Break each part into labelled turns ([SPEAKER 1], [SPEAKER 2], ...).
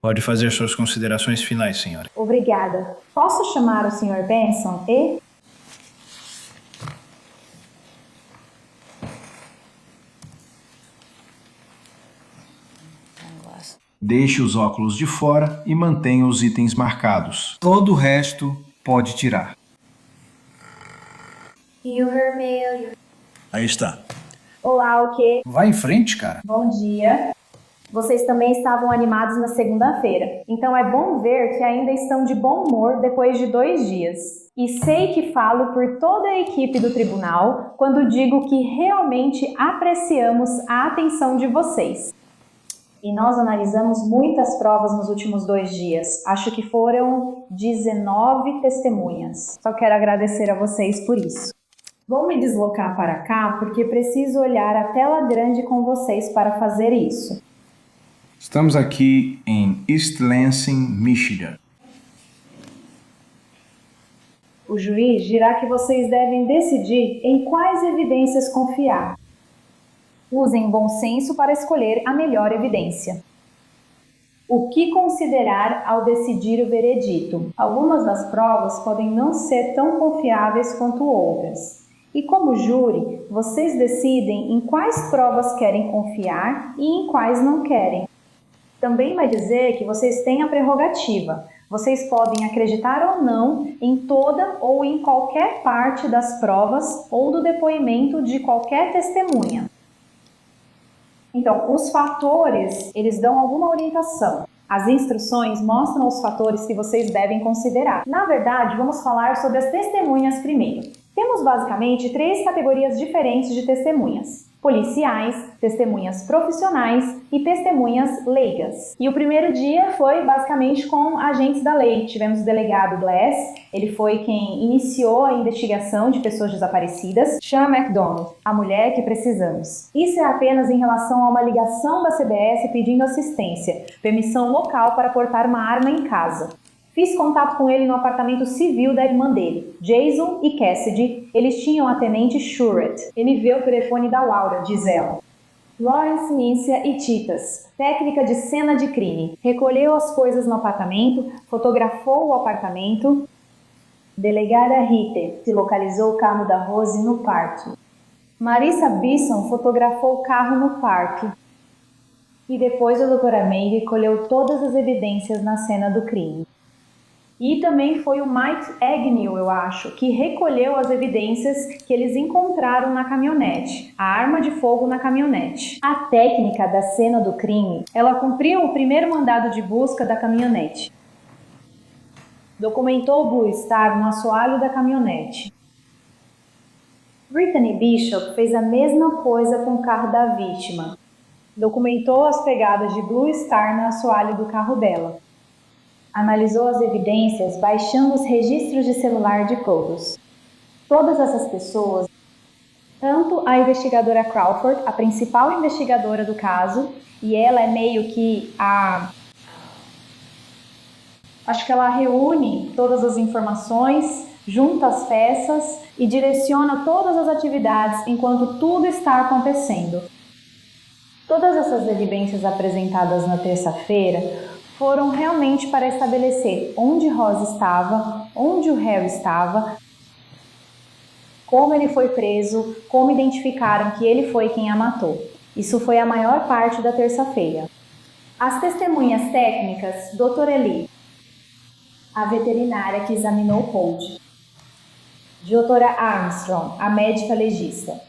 [SPEAKER 1] Pode fazer suas considerações finais, senhora.
[SPEAKER 2] Obrigada. Posso chamar o Sr. Benson e...
[SPEAKER 3] Deixe os óculos de fora e mantenha os itens marcados. Todo o resto pode tirar.
[SPEAKER 2] E o vermelho?
[SPEAKER 1] Aí está.
[SPEAKER 2] Olá, o quê?
[SPEAKER 1] Vai em frente, cara.
[SPEAKER 2] Bom dia. Vocês também estavam animados na segunda-feira. Então é bom ver que ainda estão de bom humor depois de 2 dias. E sei que falo por toda a equipe do tribunal quando digo que realmente apreciamos a atenção de vocês. E nós analisamos muitas provas nos últimos 2 dias. Acho que foram 19 testemunhas. Só quero agradecer a vocês por isso. Vou me deslocar para cá porque preciso olhar a tela grande com vocês para fazer isso.
[SPEAKER 3] Estamos aqui em East Lansing, Michigan.
[SPEAKER 2] O juiz dirá que vocês devem decidir em quais evidências confiar. Usem bom senso para escolher a melhor evidência. O que considerar ao decidir o veredito? Algumas das provas podem não ser tão confiáveis quanto outras. E como júri, vocês decidem em quais provas querem confiar e em quais não querem. Também vai dizer que vocês têm a prerrogativa. Vocês podem acreditar ou não em toda ou em qualquer parte das provas ou do depoimento de qualquer testemunha. Então, os fatores, eles dão alguma orientação. As instruções mostram os fatores que vocês devem considerar. Na verdade, vamos falar sobre as testemunhas primeiro. Temos basicamente 3 categorias diferentes de testemunhas: policiais, testemunhas profissionais e testemunhas leigas. E o primeiro dia foi basicamente com agentes da lei. Tivemos o delegado Glass, ele foi quem iniciou a investigação de pessoas desaparecidas. Sean McDonald, a mulher que precisamos. Isso é apenas em relação a uma ligação da CBS pedindo assistência, permissão local para portar uma arma em casa. Fiz contato com ele no apartamento civil da irmã dele, Jason e Cassidy. Eles tinham a tenente Shurett. Ele vê o telefone da Laura, diz ela. Lawrence, Nícia e Titas, técnica de cena de crime. Recolheu as coisas no apartamento, fotografou o apartamento. Delegada Ritter se localizou o carro da Rose no parque. Marissa Bisson fotografou o carro no parque. E depois a doutora May recolheu todas as evidências na cena do crime. E também foi o Mike Agnew, eu acho, que recolheu as evidências que eles encontraram na caminhonete, a arma de fogo na caminhonete. A técnica da cena do crime, ela cumpriu o primeiro mandado de busca da caminhonete. Documentou o Blue Star no assoalho da caminhonete. Brittany Bishop fez a mesma coisa com o carro da vítima. Documentou as pegadas de Blue Star no assoalho do carro dela. Analisou as evidências baixando os registros de celular de todos. Todas essas pessoas, tanto a investigadora Crawford, a principal investigadora do caso, e ela é meio que acho que ela reúne todas as informações, junta as peças e direciona todas as atividades enquanto tudo está acontecendo. Todas essas evidências apresentadas na terça-feira foram realmente para estabelecer onde Rose estava, onde o Harry estava, como ele foi preso, como identificaram que ele foi quem a matou. Isso foi a maior parte da terça-feira. As testemunhas técnicas, Dra. Lee, a veterinária que examinou Cold, Dra. Armstrong, a médica legista,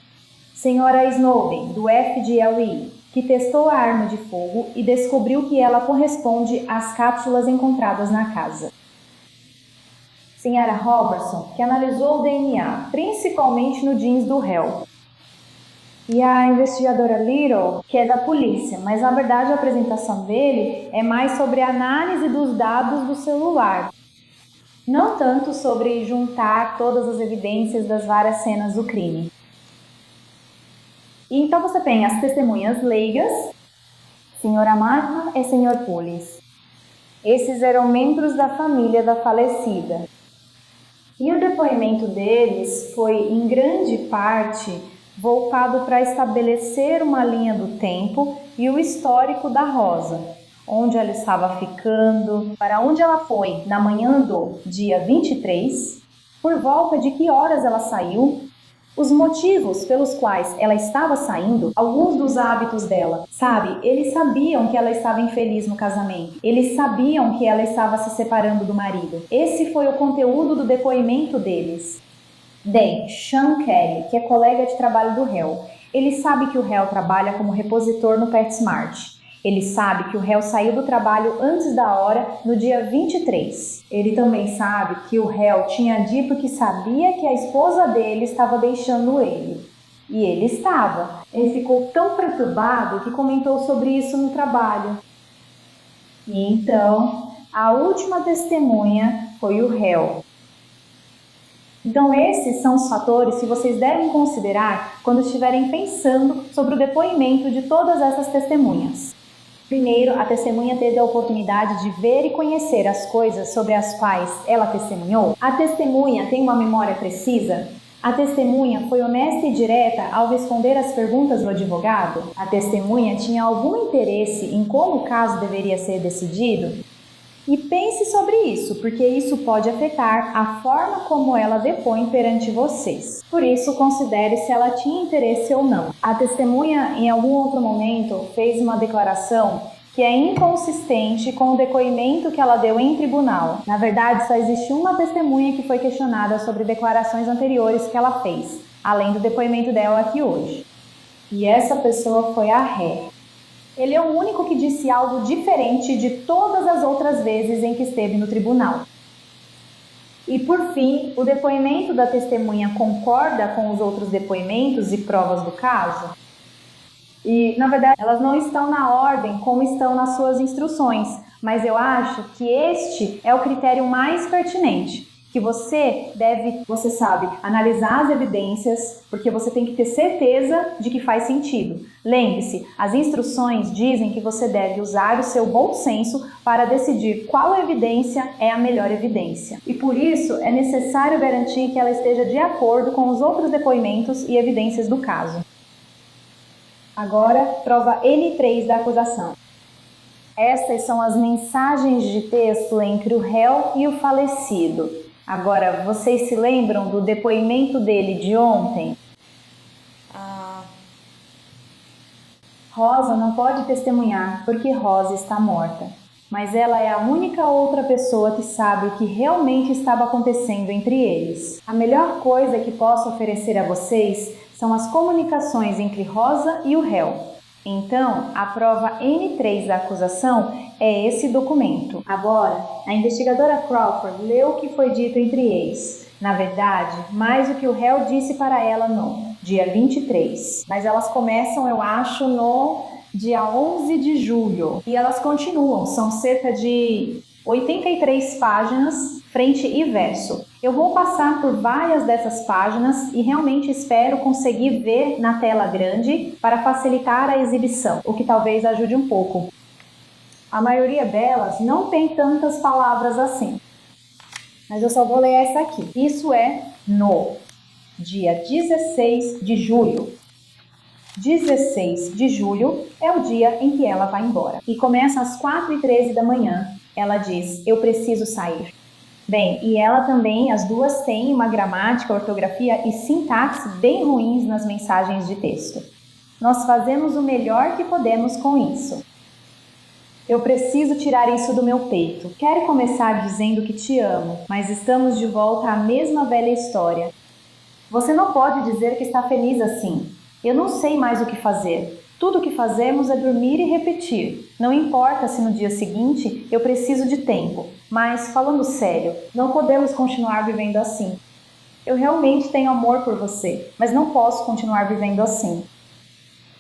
[SPEAKER 2] Sra. Snowden, do FDLE, que testou a arma de fogo e descobriu que ela corresponde às cápsulas encontradas na casa. Sra. Robertson, que analisou o DNA, principalmente no jeans do réu. E a investigadora Little, que é da polícia, mas na verdade a apresentação dele é mais sobre a análise dos dados do celular. Não tanto sobre juntar todas as evidências das várias cenas do crime. E então você tem as testemunhas leigas, Sra. Martha e Sr. Pulis. Esses eram membros da família da falecida. E o depoimento deles foi, em grande parte, voltado para estabelecer uma linha do tempo e o histórico da Rosa. onde ela estava ficando, para onde ela foi na manhã do dia 23, por volta de que horas ela saiu, os motivos pelos quais ela estava saindo, alguns dos hábitos dela, sabe? Eles sabiam que ela estava infeliz no casamento. Eles sabiam que ela estava se separando do marido. Esse foi o conteúdo do depoimento deles. Bem, Sean Kelly, que é colega de trabalho do réu, ele sabe que o réu trabalha como repositor no PetSmart. Ele sabe que o réu saiu do trabalho antes da hora, no dia 23. Ele também sabe que o réu tinha dito que sabia que a esposa dele estava deixando ele. E ele estava. Ele ficou tão perturbado que comentou sobre isso no trabalho. E então, a última testemunha foi o réu. Então, esses são os fatores que vocês devem considerar quando estiverem pensando sobre o depoimento de todas essas testemunhas. Primeiro, a testemunha teve a oportunidade de ver e conhecer as coisas sobre as quais ela testemunhou. A testemunha tem uma memória precisa? A testemunha foi honesta e direta ao responder às perguntas do advogado? A testemunha tinha algum interesse em como o caso deveria ser decidido? E pense sobre isso, porque isso pode afetar a forma como ela depõe perante vocês. Por isso, considere se ela tinha interesse ou não. A testemunha, em algum outro momento, fez uma declaração que é inconsistente com o depoimento que ela deu em tribunal. Na verdade, só existe uma testemunha que foi questionada sobre declarações anteriores que ela fez, além do depoimento dela aqui hoje. E essa pessoa foi a Ré. Ele é o único que disse algo diferente de todas as outras vezes em que esteve no tribunal. E por fim, o depoimento da testemunha concorda com os outros depoimentos e provas do caso? E, na verdade, elas não estão na ordem como estão nas suas instruções, mas eu acho que este é o critério mais pertinente. Que você deve, você sabe, analisar as evidências, porque você tem que ter certeza de que faz sentido. Lembre-se, as instruções dizem que você deve usar o seu bom senso para decidir qual evidência é a melhor evidência. E por isso é necessário garantir que ela esteja de acordo com os outros depoimentos e evidências do caso. Agora, prova N3 da acusação. Essas são as mensagens de texto entre o réu e o falecido. Agora, vocês se lembram do depoimento dele de ontem? Rosa não pode testemunhar porque Rosa está morta, mas ela é a única outra pessoa que sabe o que realmente estava acontecendo entre eles. A melhor coisa que posso oferecer a vocês são as comunicações entre Rosa e o réu. Então, a prova N3 da acusação é esse documento. Agora, a investigadora Crawford leu o que foi dito entre eles. Na verdade, mais o que o réu disse para ela no dia 23. Mas elas começam, eu acho, no dia 11 de julho. E elas continuam, são cerca de 83 páginas, frente e verso. Eu vou passar por várias dessas páginas e realmente espero conseguir ver na tela grande para facilitar a exibição, o que talvez ajude um pouco. A maioria delas não tem tantas palavras assim, mas eu só vou ler essa aqui. Isso é no dia 16 de julho. 16 de julho é o dia em que ela vai embora. E começa às 4h13 da manhã. Ela diz, eu preciso sair. Bem, e ela também, as duas têm uma gramática, ortografia e sintaxe bem ruins nas mensagens de texto. Nós fazemos o melhor que podemos com isso. Eu preciso tirar isso do meu peito. Quero começar dizendo que te amo, mas estamos de volta à mesma velha história. Você não pode dizer que está feliz assim. Eu não sei mais o que fazer. Tudo o que fazemos é dormir e repetir. Não importa se no dia seguinte eu preciso de tempo, mas, falando sério, não podemos continuar vivendo assim. Eu realmente tenho amor por você, mas não posso continuar vivendo assim.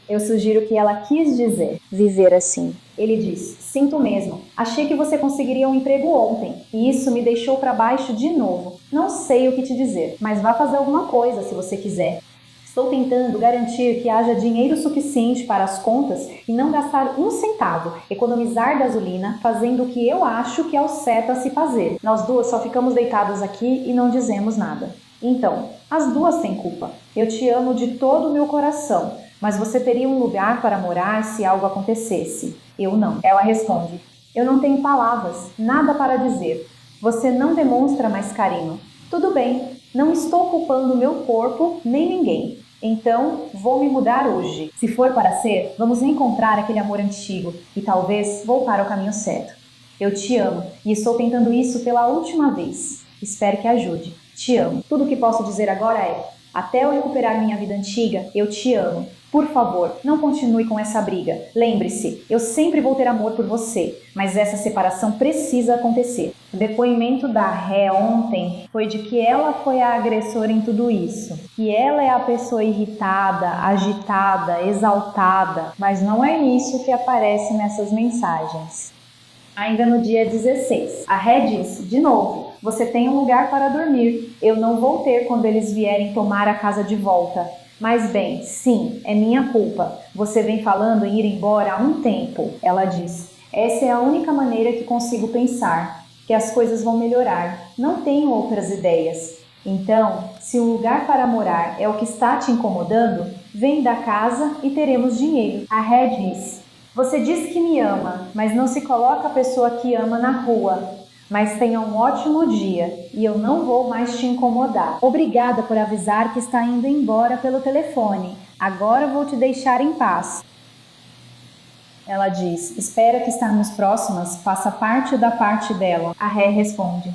[SPEAKER 2] Eu sugiro que ela quis dizer, viver assim. Ele diz, sinto mesmo, achei que você conseguiria um emprego ontem, e isso me deixou para baixo de novo. Não sei o que te dizer, mas vá fazer alguma coisa se você quiser. Estou tentando garantir que haja dinheiro suficiente para as contas e não gastar um centavo, economizar gasolina, fazendo o que eu acho que é o certo a se fazer. Nós duas só ficamos deitadas aqui e não dizemos nada. Então, as duas têm culpa. Eu te amo de todo o meu coração, mas você teria um lugar para morar se algo acontecesse. Eu não. Ela responde: eu não tenho palavras, nada para dizer. Você não demonstra mais carinho. Tudo bem, não estou culpando meu corpo nem ninguém. Então, vou me mudar hoje. Se for para ser, vamos encontrar aquele amor antigo e talvez voltar ao caminho certo. Eu te amo e estou tentando isso pela última vez. Espero que ajude. Te amo. Tudo o que posso dizer agora é: até eu recuperar minha vida antiga, eu te amo. Por favor, não continue com essa briga. Lembre-se, eu sempre vou ter amor por você, mas essa separação precisa acontecer. O depoimento da ré ontem foi de que ela foi a agressora em tudo isso, que ela é a pessoa irritada, agitada, exaltada, mas não é isso que aparece nessas mensagens. Ainda no dia 16, a ré disse, de novo: você tem um lugar para dormir. Eu não vou ter quando eles vierem tomar a casa de volta. Mas bem, sim, é minha culpa. Você vem falando em ir embora há um tempo. Ela diz: essa é a única maneira que consigo pensar, que as coisas vão melhorar. Não tenho outras ideias. Então, se o lugar para morar é o que está te incomodando, vem da casa e teremos dinheiro. A ré diz: você diz que me ama, mas não se coloca a pessoa que ama na rua. Mas tenha um ótimo dia e eu não vou mais te incomodar. Obrigada por avisar que está indo embora pelo telefone. Agora vou te deixar em paz. Ela diz: espera que estarmos próximas faça parte da parte dela. A ré responde: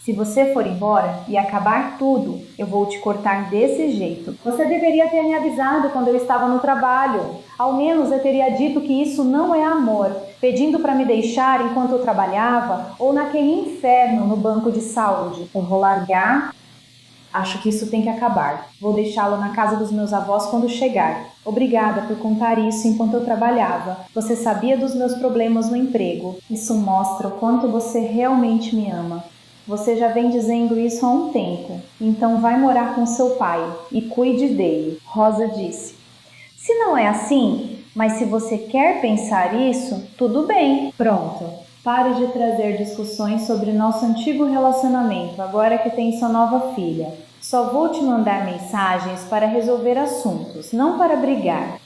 [SPEAKER 2] se você for embora e acabar tudo, eu vou te cortar desse jeito. Você deveria ter me avisado quando eu estava no trabalho. Ao menos eu teria dito que isso não é amor, pedindo para me deixar enquanto eu trabalhava ou naquele inferno no banco de saúde. Eu vou largar? Acho que isso tem que acabar. Vou deixá-lo na casa dos meus avós quando chegar. Obrigada por contar isso enquanto eu trabalhava. Você sabia dos meus problemas no emprego. Isso mostra o quanto você realmente me ama. Você já vem dizendo isso há um tempo, então vai morar com seu pai e cuide dele. Rosa disse: se não é assim, mas se você quer pensar isso, tudo bem. Pronto, pare de trazer discussões sobre nosso antigo relacionamento agora que tem sua nova filha. Só vou te mandar mensagens para resolver assuntos, não para brigar.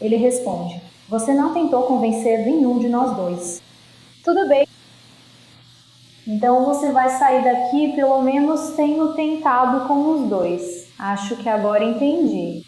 [SPEAKER 2] Ele responde: você não tentou convencer nenhum de nós dois. Tudo bem. Então você vai sair daqui, pelo menos tendo tentado com os dois. Acho que agora entendi.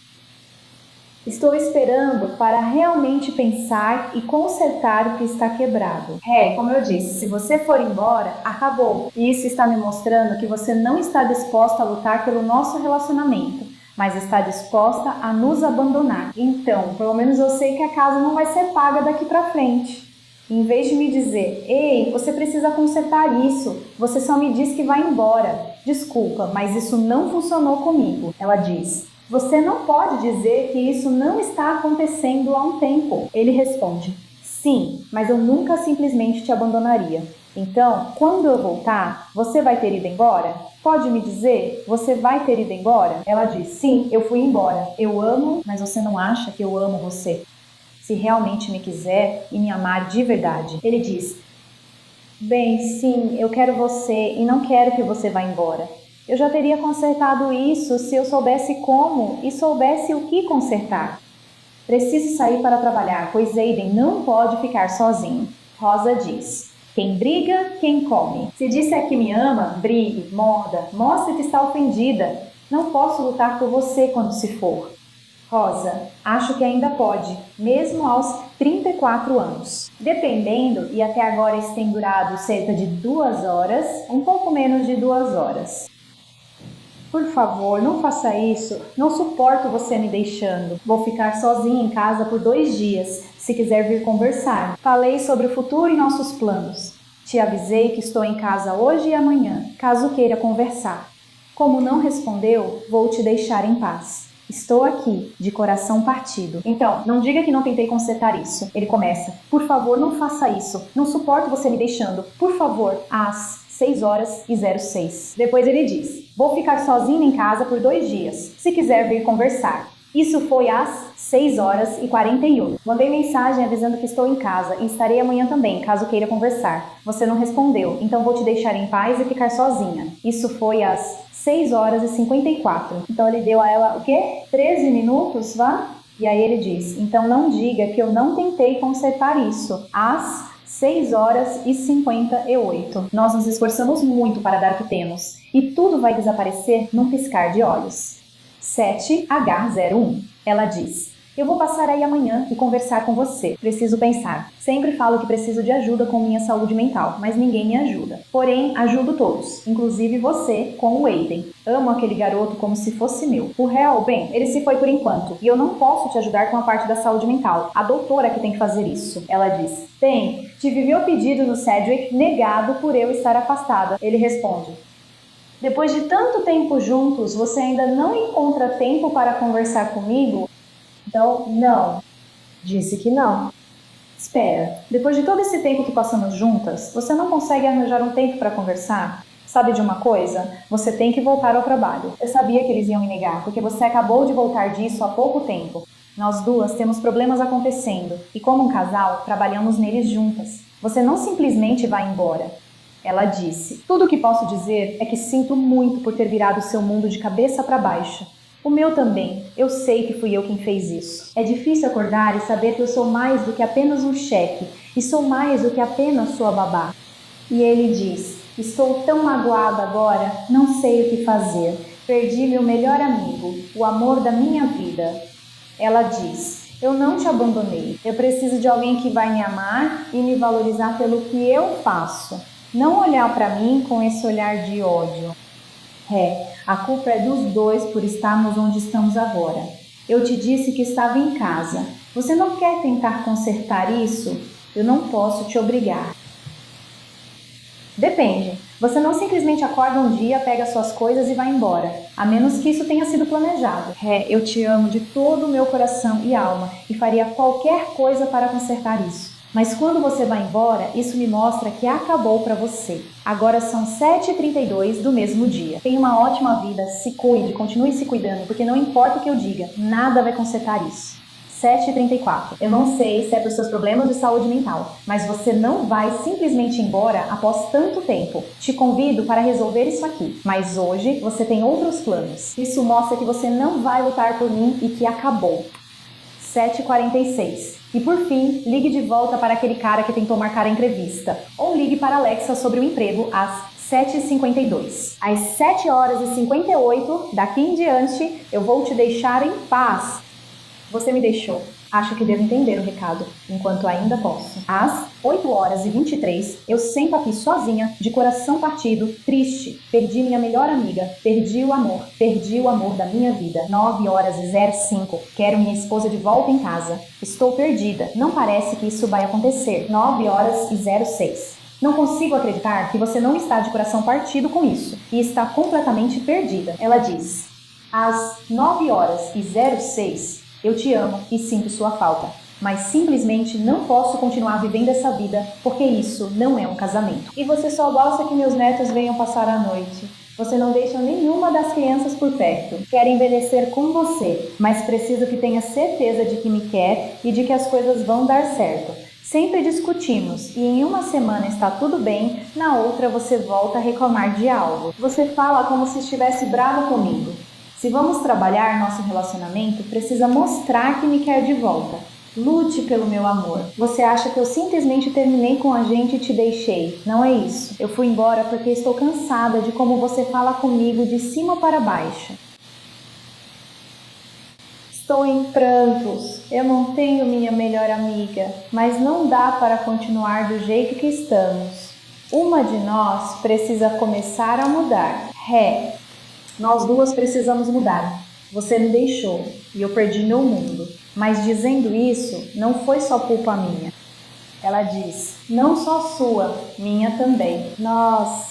[SPEAKER 2] Estou esperando para realmente pensar e consertar o que está quebrado. Como eu disse, se você for embora, acabou. E isso está me mostrando que você não está disposta a lutar pelo nosso relacionamento, mas está disposta a nos abandonar. Então, pelo menos eu sei que a casa não vai ser paga daqui para frente. Em vez de me dizer: ei, você precisa consertar isso, você só me diz que vai embora. Desculpa, mas isso não funcionou comigo. Ela diz: você não pode dizer que isso não está acontecendo há um tempo. Ele responde: sim, mas eu nunca simplesmente te abandonaria. Então, quando eu voltar, você vai ter ido embora? Pode me dizer, você vai ter ido embora? Ela diz: sim, eu fui embora. Eu amo, mas você não acha que eu amo você? Se realmente me quiser e me amar de verdade. Ele diz: bem, sim, eu quero você e não quero que você vá embora. Eu já teria consertado isso se eu soubesse como e soubesse o que consertar. Preciso sair para trabalhar, pois Aiden não pode ficar sozinho. Rosa diz: quem briga, quem come. Se disser que me ama, brigue, morda, mostre que está ofendida. Não posso lutar por você quando se for. Rosa, acho que ainda pode, mesmo aos 34 anos. Dependendo, e até agora isso tem durado cerca de 2 horas, um pouco menos de 2 horas. Por favor, não faça isso. Não suporto você me deixando. Vou ficar sozinha em casa por 2 dias, se quiser vir conversar. Falei sobre o futuro e nossos planos. Te avisei que estou em casa hoje e amanhã, caso queira conversar. Como não respondeu, vou te deixar em paz. Estou aqui, de coração partido. Então, não diga que não tentei consertar isso. Ele começa: por favor, não faça isso. Não suporto você me deixando. Por favor, às 6h06. Depois ele diz: vou ficar sozinho em casa por 2 dias, se quiser vir conversar. Isso foi às 6h41. Mandei mensagem avisando que estou em casa e estarei amanhã também, caso queira conversar. Você não respondeu, então vou te deixar em paz e ficar sozinha. Isso foi às 6h54. Então ele deu a ela o quê? 13 minutos, vá? E aí ele diz, então não diga que eu não tentei consertar isso. Às 6h58. Nós nos esforçamos muito para dar o que temos. E tudo vai desaparecer num piscar de olhos. 7H01. Ela diz, eu vou passar aí amanhã e conversar com você. Preciso pensar. Sempre falo que preciso de ajuda com minha saúde mental, mas ninguém me ajuda. Porém, ajudo todos, inclusive você com o Aiden. Amo aquele garoto como se fosse meu. O réu, bem, ele se foi por enquanto, e eu não posso te ajudar com a parte da saúde mental. A doutora que tem que fazer isso. Ela diz, bem, tive meu pedido no Cedric negado por eu estar afastada. Ele responde, depois de tanto tempo juntos, você ainda não encontra tempo para conversar comigo? Então, não. Disse que não. Espera, depois de todo esse tempo que passamos juntas, você não consegue arranjar um tempo para conversar? Sabe de uma coisa? Você tem que voltar ao trabalho. Eu sabia que eles iam me negar, porque você acabou de voltar disso há pouco tempo. Nós duas temos problemas acontecendo, e como um casal, trabalhamos neles juntas. Você não simplesmente vai embora. Ela disse, tudo o que posso dizer é que sinto muito por ter virado seu mundo de cabeça para baixo. O meu também. Eu sei que fui eu quem fez isso. É difícil acordar e saber que eu sou mais do que apenas um chefe, e sou mais do que apenas sua babá. E ele diz, estou tão magoada agora, não sei o que fazer. Perdi meu melhor amigo, o amor da minha vida. Ela diz, eu não te abandonei. Eu preciso de alguém que vai me amar e me valorizar pelo que eu faço. Não olhar para mim com esse olhar de ódio. A culpa é dos dois por estarmos onde estamos agora. Eu te disse que estava em casa. Você não quer tentar consertar isso? Eu não posso te obrigar. Depende. Você não simplesmente acorda um dia, pega suas coisas e vai embora. A menos que isso tenha sido planejado. Eu te amo de todo o meu coração e alma e faria qualquer coisa para consertar isso. Mas quando você vai embora, isso me mostra que acabou para você. Agora são 7h32 do mesmo dia. Tenha uma ótima vida, se cuide, continue se cuidando, porque não importa o que eu diga, nada vai consertar isso. 7h34. Eu não sei se é por seus problemas de saúde mental, mas você não vai simplesmente embora após tanto tempo. Te convido para resolver isso aqui, mas hoje você tem outros planos. Isso mostra que você não vai lutar por mim e que acabou. 7h46. E por fim, ligue de volta para aquele cara que tentou marcar a entrevista. Ou ligue para Alexa sobre o emprego às 7h52. Às 7h58, daqui em diante, eu vou te deixar em paz. Você me deixou. Acho que devo entender o recado, enquanto ainda posso. Às 8h23, eu sento aqui sozinha, de coração partido, triste. Perdi minha melhor amiga, perdi o amor da minha vida. 9h05, quero minha esposa de volta em casa. Estou perdida, não parece que isso vai acontecer. 9h06. Não consigo acreditar que você não está de coração partido com isso, e está completamente perdida. Ela diz, às 9h06, eu te amo e sinto sua falta, mas simplesmente não posso continuar vivendo essa vida porque isso não é um casamento. E você só gosta que meus netos venham passar a noite. Você não deixa nenhuma das crianças por perto. Quero envelhecer com você, mas preciso que tenha certeza de que me quer e de que as coisas vão dar certo. Sempre discutimos e em uma semana está tudo bem, na outra você volta a reclamar de algo. Você fala como se estivesse bravo comigo. Se vamos trabalhar nosso relacionamento, precisa mostrar que me quer de volta. Lute pelo meu amor. Você acha que eu simplesmente terminei com a gente e te deixei. Não é isso. Eu fui embora porque estou cansada de como você fala comigo de cima para baixo. Estou em prantos. Eu não tenho minha melhor amiga, mas não dá para continuar do jeito que estamos. Uma de nós precisa começar a mudar. Nós duas precisamos mudar. Você me deixou e eu perdi meu mundo. Mas dizendo isso, não foi só culpa minha. Ela diz, não só sua, minha também. Nós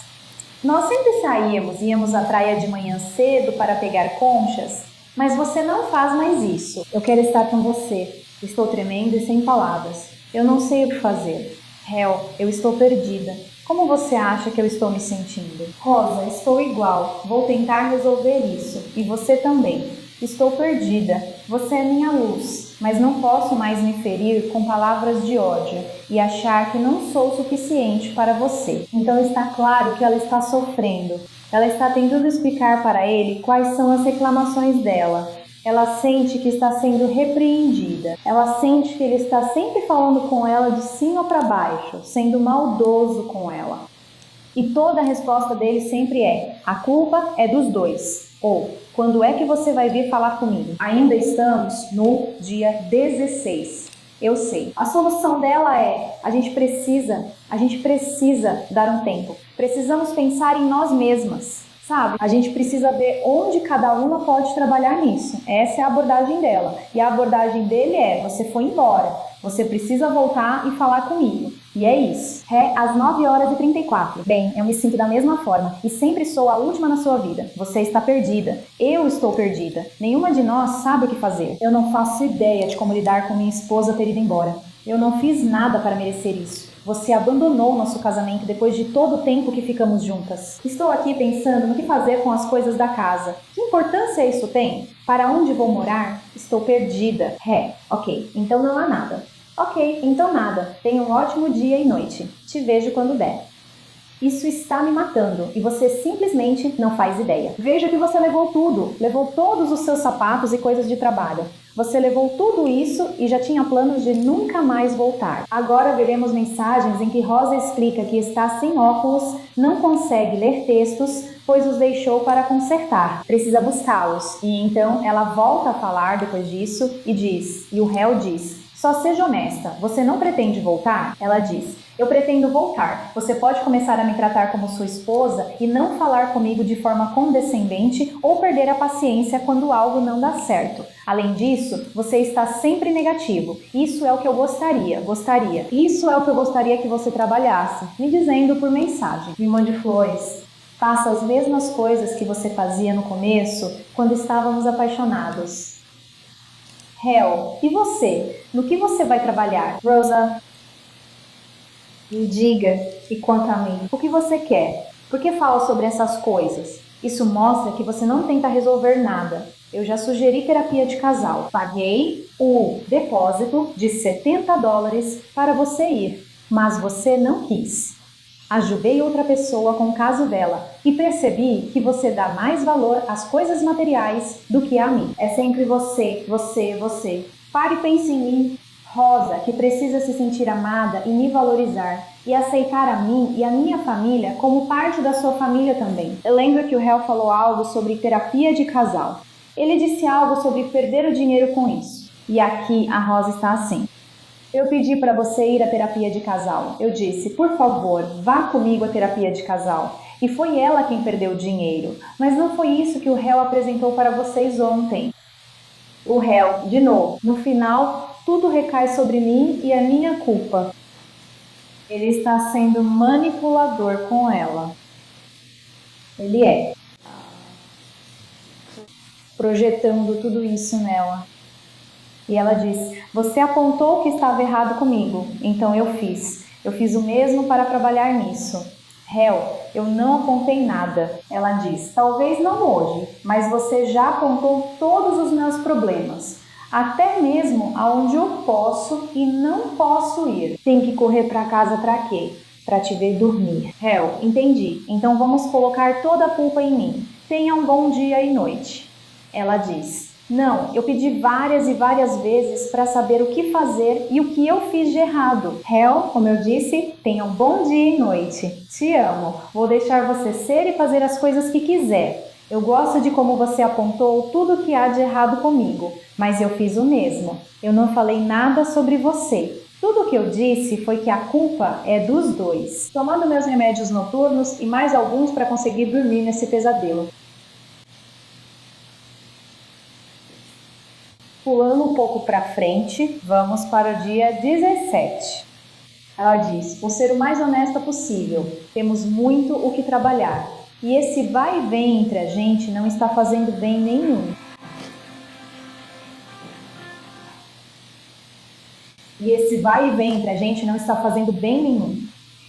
[SPEAKER 2] sempre saíamos, íamos à praia de manhã cedo para pegar conchas, mas você não faz mais isso. Eu quero estar com você. Estou tremendo e sem palavras. Eu não sei o que fazer. Eu estou perdida. Como você acha que eu estou me sentindo? Rosa, estou igual. Vou tentar resolver isso. E você também. Estou perdida. Você é minha luz. Mas não posso mais me ferir com palavras de ódio e achar que não sou suficiente para você. Então está claro que ela está sofrendo. Ela está tentando explicar para ele quais são as reclamações dela. Ela sente que está sendo repreendida. Ela sente que ele está sempre falando com ela de cima para baixo, sendo maldoso com ela. E toda a resposta dele sempre é: a culpa é dos dois. Ou, quando é que você vai vir falar comigo? Ainda estamos no dia 16. Eu sei. A solução dela é: a gente precisa dar um tempo. Precisamos pensar em nós mesmas. Sabe? A gente precisa ver onde cada uma pode trabalhar nisso. Essa é a abordagem dela. E a abordagem dele é: você foi embora, você precisa voltar e falar comigo. E é isso. Ré às 9h34. Bem, eu me sinto da mesma forma e sempre sou a última na sua vida. Você está perdida. Eu estou perdida. Nenhuma de nós sabe o que fazer. Eu não faço ideia de como lidar com minha esposa ter ido embora. Eu não fiz nada para merecer isso. Você abandonou nosso casamento depois de todo o tempo que ficamos juntas. Estou aqui pensando no que fazer com as coisas da casa. Que importância isso tem? Para onde vou morar? Estou perdida. Ré. Ok, então não há nada. Ok, então nada. Tenha um ótimo dia e noite. Te vejo quando der. Isso está me matando e você simplesmente não faz ideia. Veja que você levou tudo. Levou todos os seus sapatos e coisas de trabalho. Você levou tudo isso e já tinha planos de nunca mais voltar. Agora veremos mensagens em que Rosa explica que está sem óculos, não consegue ler textos, pois os deixou para consertar. Precisa buscá-los. E então ela volta a falar depois disso e diz, e o réu diz: só seja honesta, você não pretende voltar? Ela diz: eu pretendo voltar. Você pode começar a me tratar como sua esposa e não falar comigo de forma condescendente ou perder a paciência quando algo não dá certo. Além disso, você está sempre negativo. Isso é o que eu gostaria. Isso é o que eu gostaria que você trabalhasse, me dizendo por mensagem. Me mande flores. Faça as mesmas coisas que você fazia no começo, quando estávamos apaixonados. Hel, e você? No que você vai trabalhar? Rosa, me diga, e quanto a mim, o que você quer? Por que fala sobre essas coisas? Isso mostra que você não tenta resolver nada. Eu já sugeri terapia de casal. Paguei o depósito de $70 para você ir, mas você não quis. Ajudei outra pessoa com o caso dela e percebi que você dá mais valor às coisas materiais do que a mim. É sempre você. Pare e pense em mim, Rosa, que precisa se sentir amada e me valorizar e aceitar a mim e a minha família como parte da sua família também. Eu lembro que o réu falou algo sobre terapia de casal. Ele disse algo sobre perder o dinheiro com isso. E aqui a Rosa está assim. Eu pedi para você ir à terapia de casal. Eu disse, por favor, vá comigo à terapia de casal. E foi ela quem perdeu o dinheiro. Mas não foi isso que o réu apresentou para vocês ontem. O réu, de novo, no final, tudo recai sobre mim e é minha culpa. Ele está sendo manipulador com ela. Ele é. Projetando tudo isso nela. E ela diz, você apontou que estava errado comigo, então eu fiz. Eu fiz o mesmo para trabalhar nisso. Réu, eu não apontei nada. Ela diz, talvez não hoje, mas você já apontou todos os meus problemas. Até mesmo aonde eu posso e não posso ir. Tem que correr para casa para quê? Para te ver dormir. Réu, entendi. Então vamos colocar toda a culpa em mim. Tenha um bom dia e noite. Ela diz, não, eu pedi várias e várias vezes para saber o que fazer e o que eu fiz de errado. Réu, como eu disse, tenha um bom dia e noite. Te amo. Vou deixar você ser e fazer as coisas que quiser. Eu gosto de como você apontou tudo o que há de errado comigo, mas eu fiz o mesmo. Eu não falei nada sobre você. Tudo o que eu disse foi que a culpa é dos dois. Tomando meus remédios noturnos e mais alguns para conseguir dormir nesse pesadelo. Pulando um pouco para frente, vamos para o dia 17. Ela diz, vou ser o mais honesta possível. Temos muito o que trabalhar. E esse vai e vem entre a gente não está fazendo bem nenhum.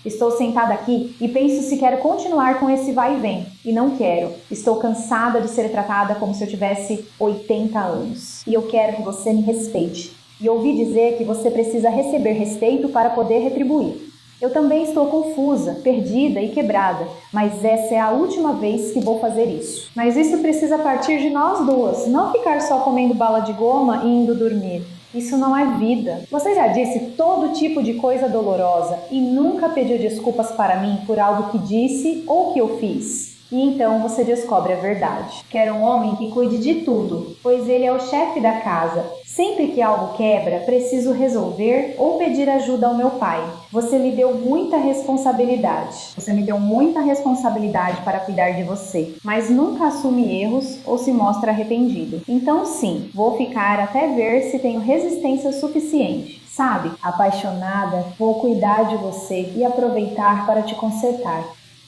[SPEAKER 2] Estou sentada aqui e penso se quero continuar com esse vai e vem. E não quero. Estou cansada de ser tratada como se eu tivesse 80 anos. E eu quero que você me respeite. E ouvi dizer que você precisa receber respeito para poder retribuir. Eu também estou confusa, perdida e quebrada, mas essa é a última vez que vou fazer isso. Mas isso precisa partir de nós duas, não ficar só comendo bala de goma e indo dormir. Isso não é vida. Você já disse todo tipo de coisa dolorosa e nunca pediu desculpas para mim por algo que disse ou que eu fiz. E então você descobre a verdade. Quero um homem que cuide de tudo, pois ele é o chefe da casa. Sempre que algo quebra, preciso resolver ou pedir ajuda ao meu pai. Você me deu muita responsabilidade. Você me deu muita responsabilidade para cuidar de você, mas nunca assume erros ou se mostra arrependido. Então sim, vou ficar até ver se tenho resistência suficiente. Sabe, apaixonada, vou cuidar de você e aproveitar para te consertar.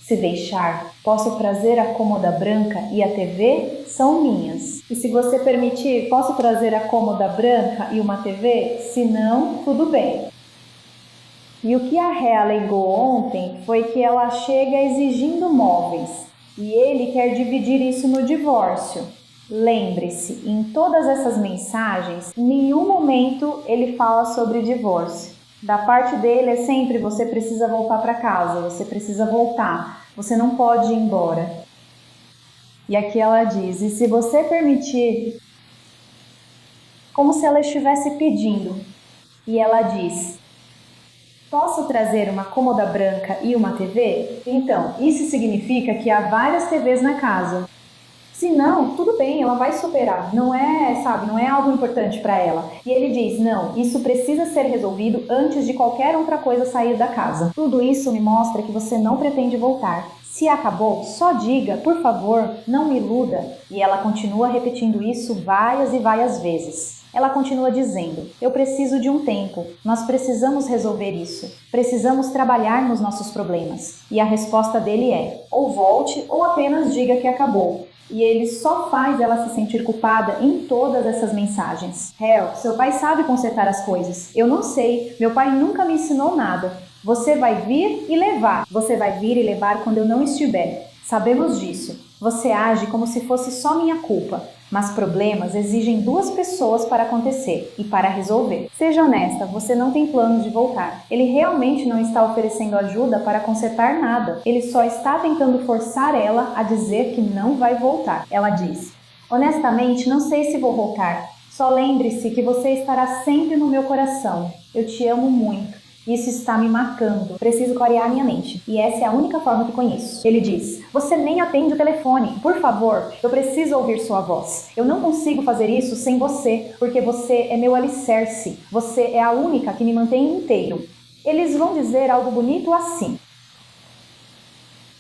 [SPEAKER 2] Se deixar, posso trazer a cômoda branca e a TV são minhas. E se você permitir, posso trazer a cômoda branca e uma TV? Se não, tudo bem. E o que a Ré alegou ontem foi que ela chega exigindo móveis. E ele quer dividir isso no divórcio. Lembre-se, em todas essas mensagens, em nenhum momento ele fala sobre divórcio. Da parte dele é sempre você precisa voltar para casa, você precisa voltar, você não pode ir embora. E aqui ela diz, e se você permitir, como se ela estivesse pedindo. E ela diz, posso trazer uma cômoda branca e uma TV? Então, isso significa que há várias TVs na casa. Se não, tudo bem, ela vai superar. Não é, sabe, não é algo importante para ela. E ele diz, não, isso precisa ser resolvido antes de qualquer outra coisa sair da casa. Tudo isso me mostra que você não pretende voltar. Se acabou, só diga, por favor, não me iluda. E ela continua repetindo isso várias e várias vezes. Ela continua dizendo, eu preciso de um tempo, nós precisamos resolver isso, precisamos trabalhar nos nossos problemas. E a resposta dele é, ou volte ou apenas diga que acabou. E ele só faz ela se sentir culpada em todas essas mensagens. Hel, seu pai sabe consertar as coisas. Eu não sei, meu pai nunca me ensinou nada. Você vai vir e levar. Você vai vir e levar quando eu não estiver. Sabemos disso. Você age como se fosse só minha culpa. Mas problemas exigem duas pessoas para acontecer e para resolver. Seja honesta, você não tem planos de voltar. Ele realmente não está oferecendo ajuda para consertar nada. Ele só está tentando forçar ela a dizer que não vai voltar. Ela diz, honestamente, não sei se vou voltar. Só lembre-se que você estará sempre no meu coração. Eu te amo muito. Isso está me marcando. Preciso clarear minha mente. E essa é a única forma que conheço. Ele diz, você nem atende o telefone. Por favor, eu preciso ouvir sua voz. Eu não consigo fazer isso sem você, porque você é meu alicerce. Você é a única que me mantém inteiro. Eles vão dizer algo bonito assim.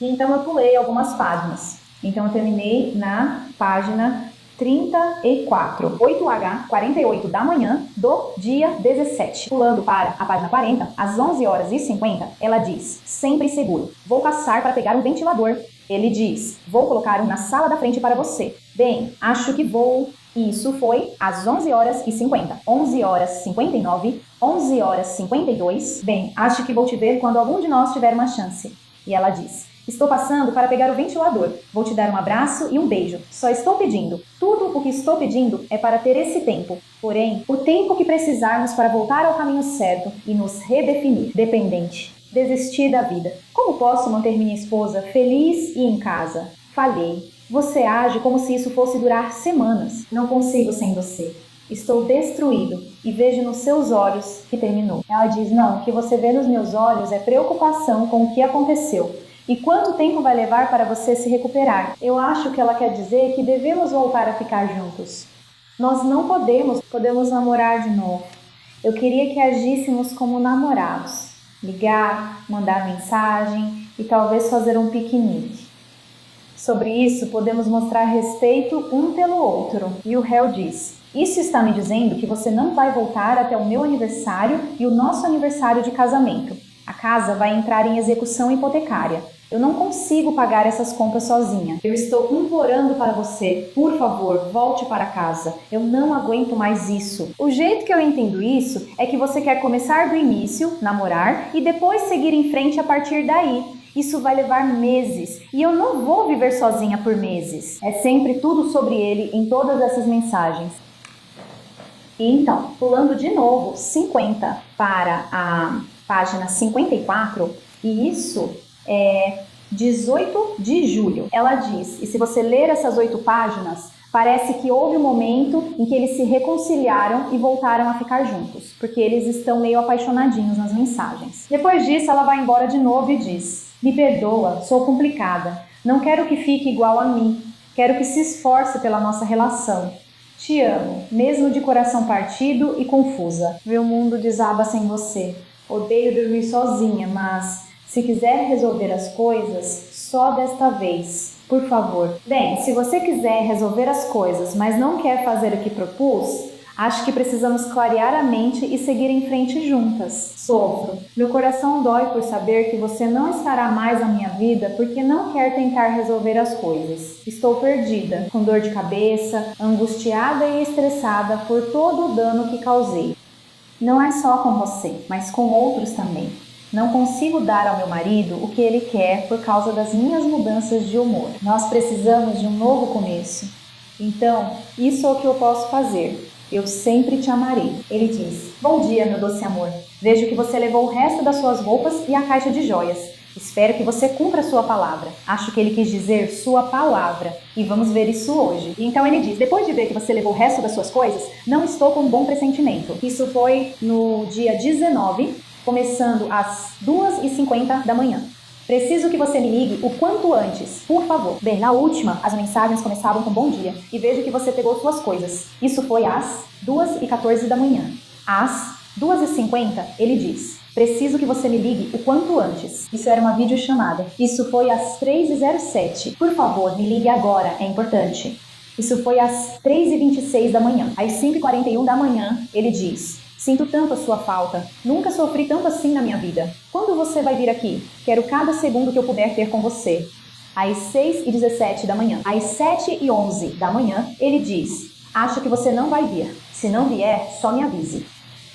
[SPEAKER 2] E então eu pulei algumas páginas. Então eu terminei na página 34, 8h, 48 da manhã do dia 17. Pulando para a página 40, às 11h50, ela diz, sempre seguro, vou passar para pegar um ventilador. Ele diz, vou colocar um na sala da frente para você. Bem, acho que vou. Isso foi às 11h50, 11h59, 11h52. Bem, acho que vou te ver quando algum de nós tiver uma chance. E ela diz, estou passando para pegar o ventilador. Vou te dar um abraço e um beijo. Só estou pedindo. Tudo o que estou pedindo é para ter esse tempo. Porém, o tempo que precisarmos para voltar ao caminho certo e nos redefinir. Dependente. Desistir da vida. Como posso manter minha esposa feliz e em casa? Falhei. Você age como se isso fosse durar semanas. Não consigo sem você. Estou destruído e vejo nos seus olhos que terminou. Ela diz, não, o que você vê nos meus olhos é preocupação com o que aconteceu. E quanto tempo vai levar para você se recuperar? Eu acho que ela quer dizer que devemos voltar a ficar juntos. Nós não podemos namorar de novo. Eu queria que agíssemos como namorados. Ligar, mandar mensagem e talvez fazer um piquenique. Sobre isso, podemos mostrar respeito um pelo outro. E o Hel diz, isso está me dizendo que você não vai voltar até o meu aniversário e o nosso aniversário de casamento. A casa vai entrar em execução hipotecária. Eu não consigo pagar essas contas sozinha. Eu estou implorando para você, por favor, volte para casa. Eu não aguento mais isso. O jeito que eu entendo isso é que você quer começar do início, namorar, e depois seguir em frente a partir daí. Isso vai levar meses, e eu não vou viver sozinha por meses. É sempre tudo sobre ele em todas essas mensagens. E então, pulando de novo, 50 para a página 54, e isso é 18 de julho. Ela diz, e se você ler essas 8 páginas, parece que houve um momento em que eles se reconciliaram e voltaram a ficar juntos, porque eles estão meio apaixonadinhos nas mensagens. Depois disso, ela vai embora de novo e diz: me perdoa, sou complicada, não quero que fique igual a mim, quero que se esforce pela nossa relação. Te amo, mesmo de coração partido e confusa. Meu mundo desaba sem você. Odeio dormir sozinha, mas se quiser resolver as coisas, só desta vez. Por favor. Bem, se você quiser resolver as coisas, mas não quer fazer o que propus, acho que precisamos clarear a mente e seguir em frente juntas. Sofro. Meu coração dói por saber que você não estará mais na minha vida porque não quer tentar resolver as coisas. Estou perdida, com dor de cabeça, angustiada e estressada por todo o dano que causei. Não é só com você, mas com outros também. Não consigo dar ao meu marido o que ele quer por causa das minhas mudanças de humor. Nós precisamos de um novo começo. Então, isso é o que eu posso fazer. Eu sempre te amarei. Ele diz: bom dia, meu doce amor. Vejo que você levou o resto das suas roupas e a caixa de joias. Espero que você cumpra sua palavra. Acho que ele quis dizer sua palavra. E vamos ver isso hoje. E então ele diz: depois de ver que você levou o resto das suas coisas, não estou com um bom pressentimento. Isso foi no dia 19, começando às 2h50 da manhã. Preciso que você me ligue o quanto antes, por favor. Bem, na última, as mensagens começavam com bom dia e vejo que você pegou suas coisas. Isso foi às 2h14 da manhã. Às 2h50, ele diz: preciso que você me ligue o quanto antes. Isso era uma videochamada. Isso foi às 3h07. Por favor, me ligue agora, é importante. Isso foi às 3h26 da manhã. Às 5h41 da manhã, ele diz: sinto tanto a sua falta. Nunca sofri tanto assim na minha vida. Quando você vai vir aqui? Quero cada segundo que eu puder ter com você. Às 6h17 da manhã. Às 7h11 da manhã, ele diz: acho que você não vai vir. Se não vier, só me avise.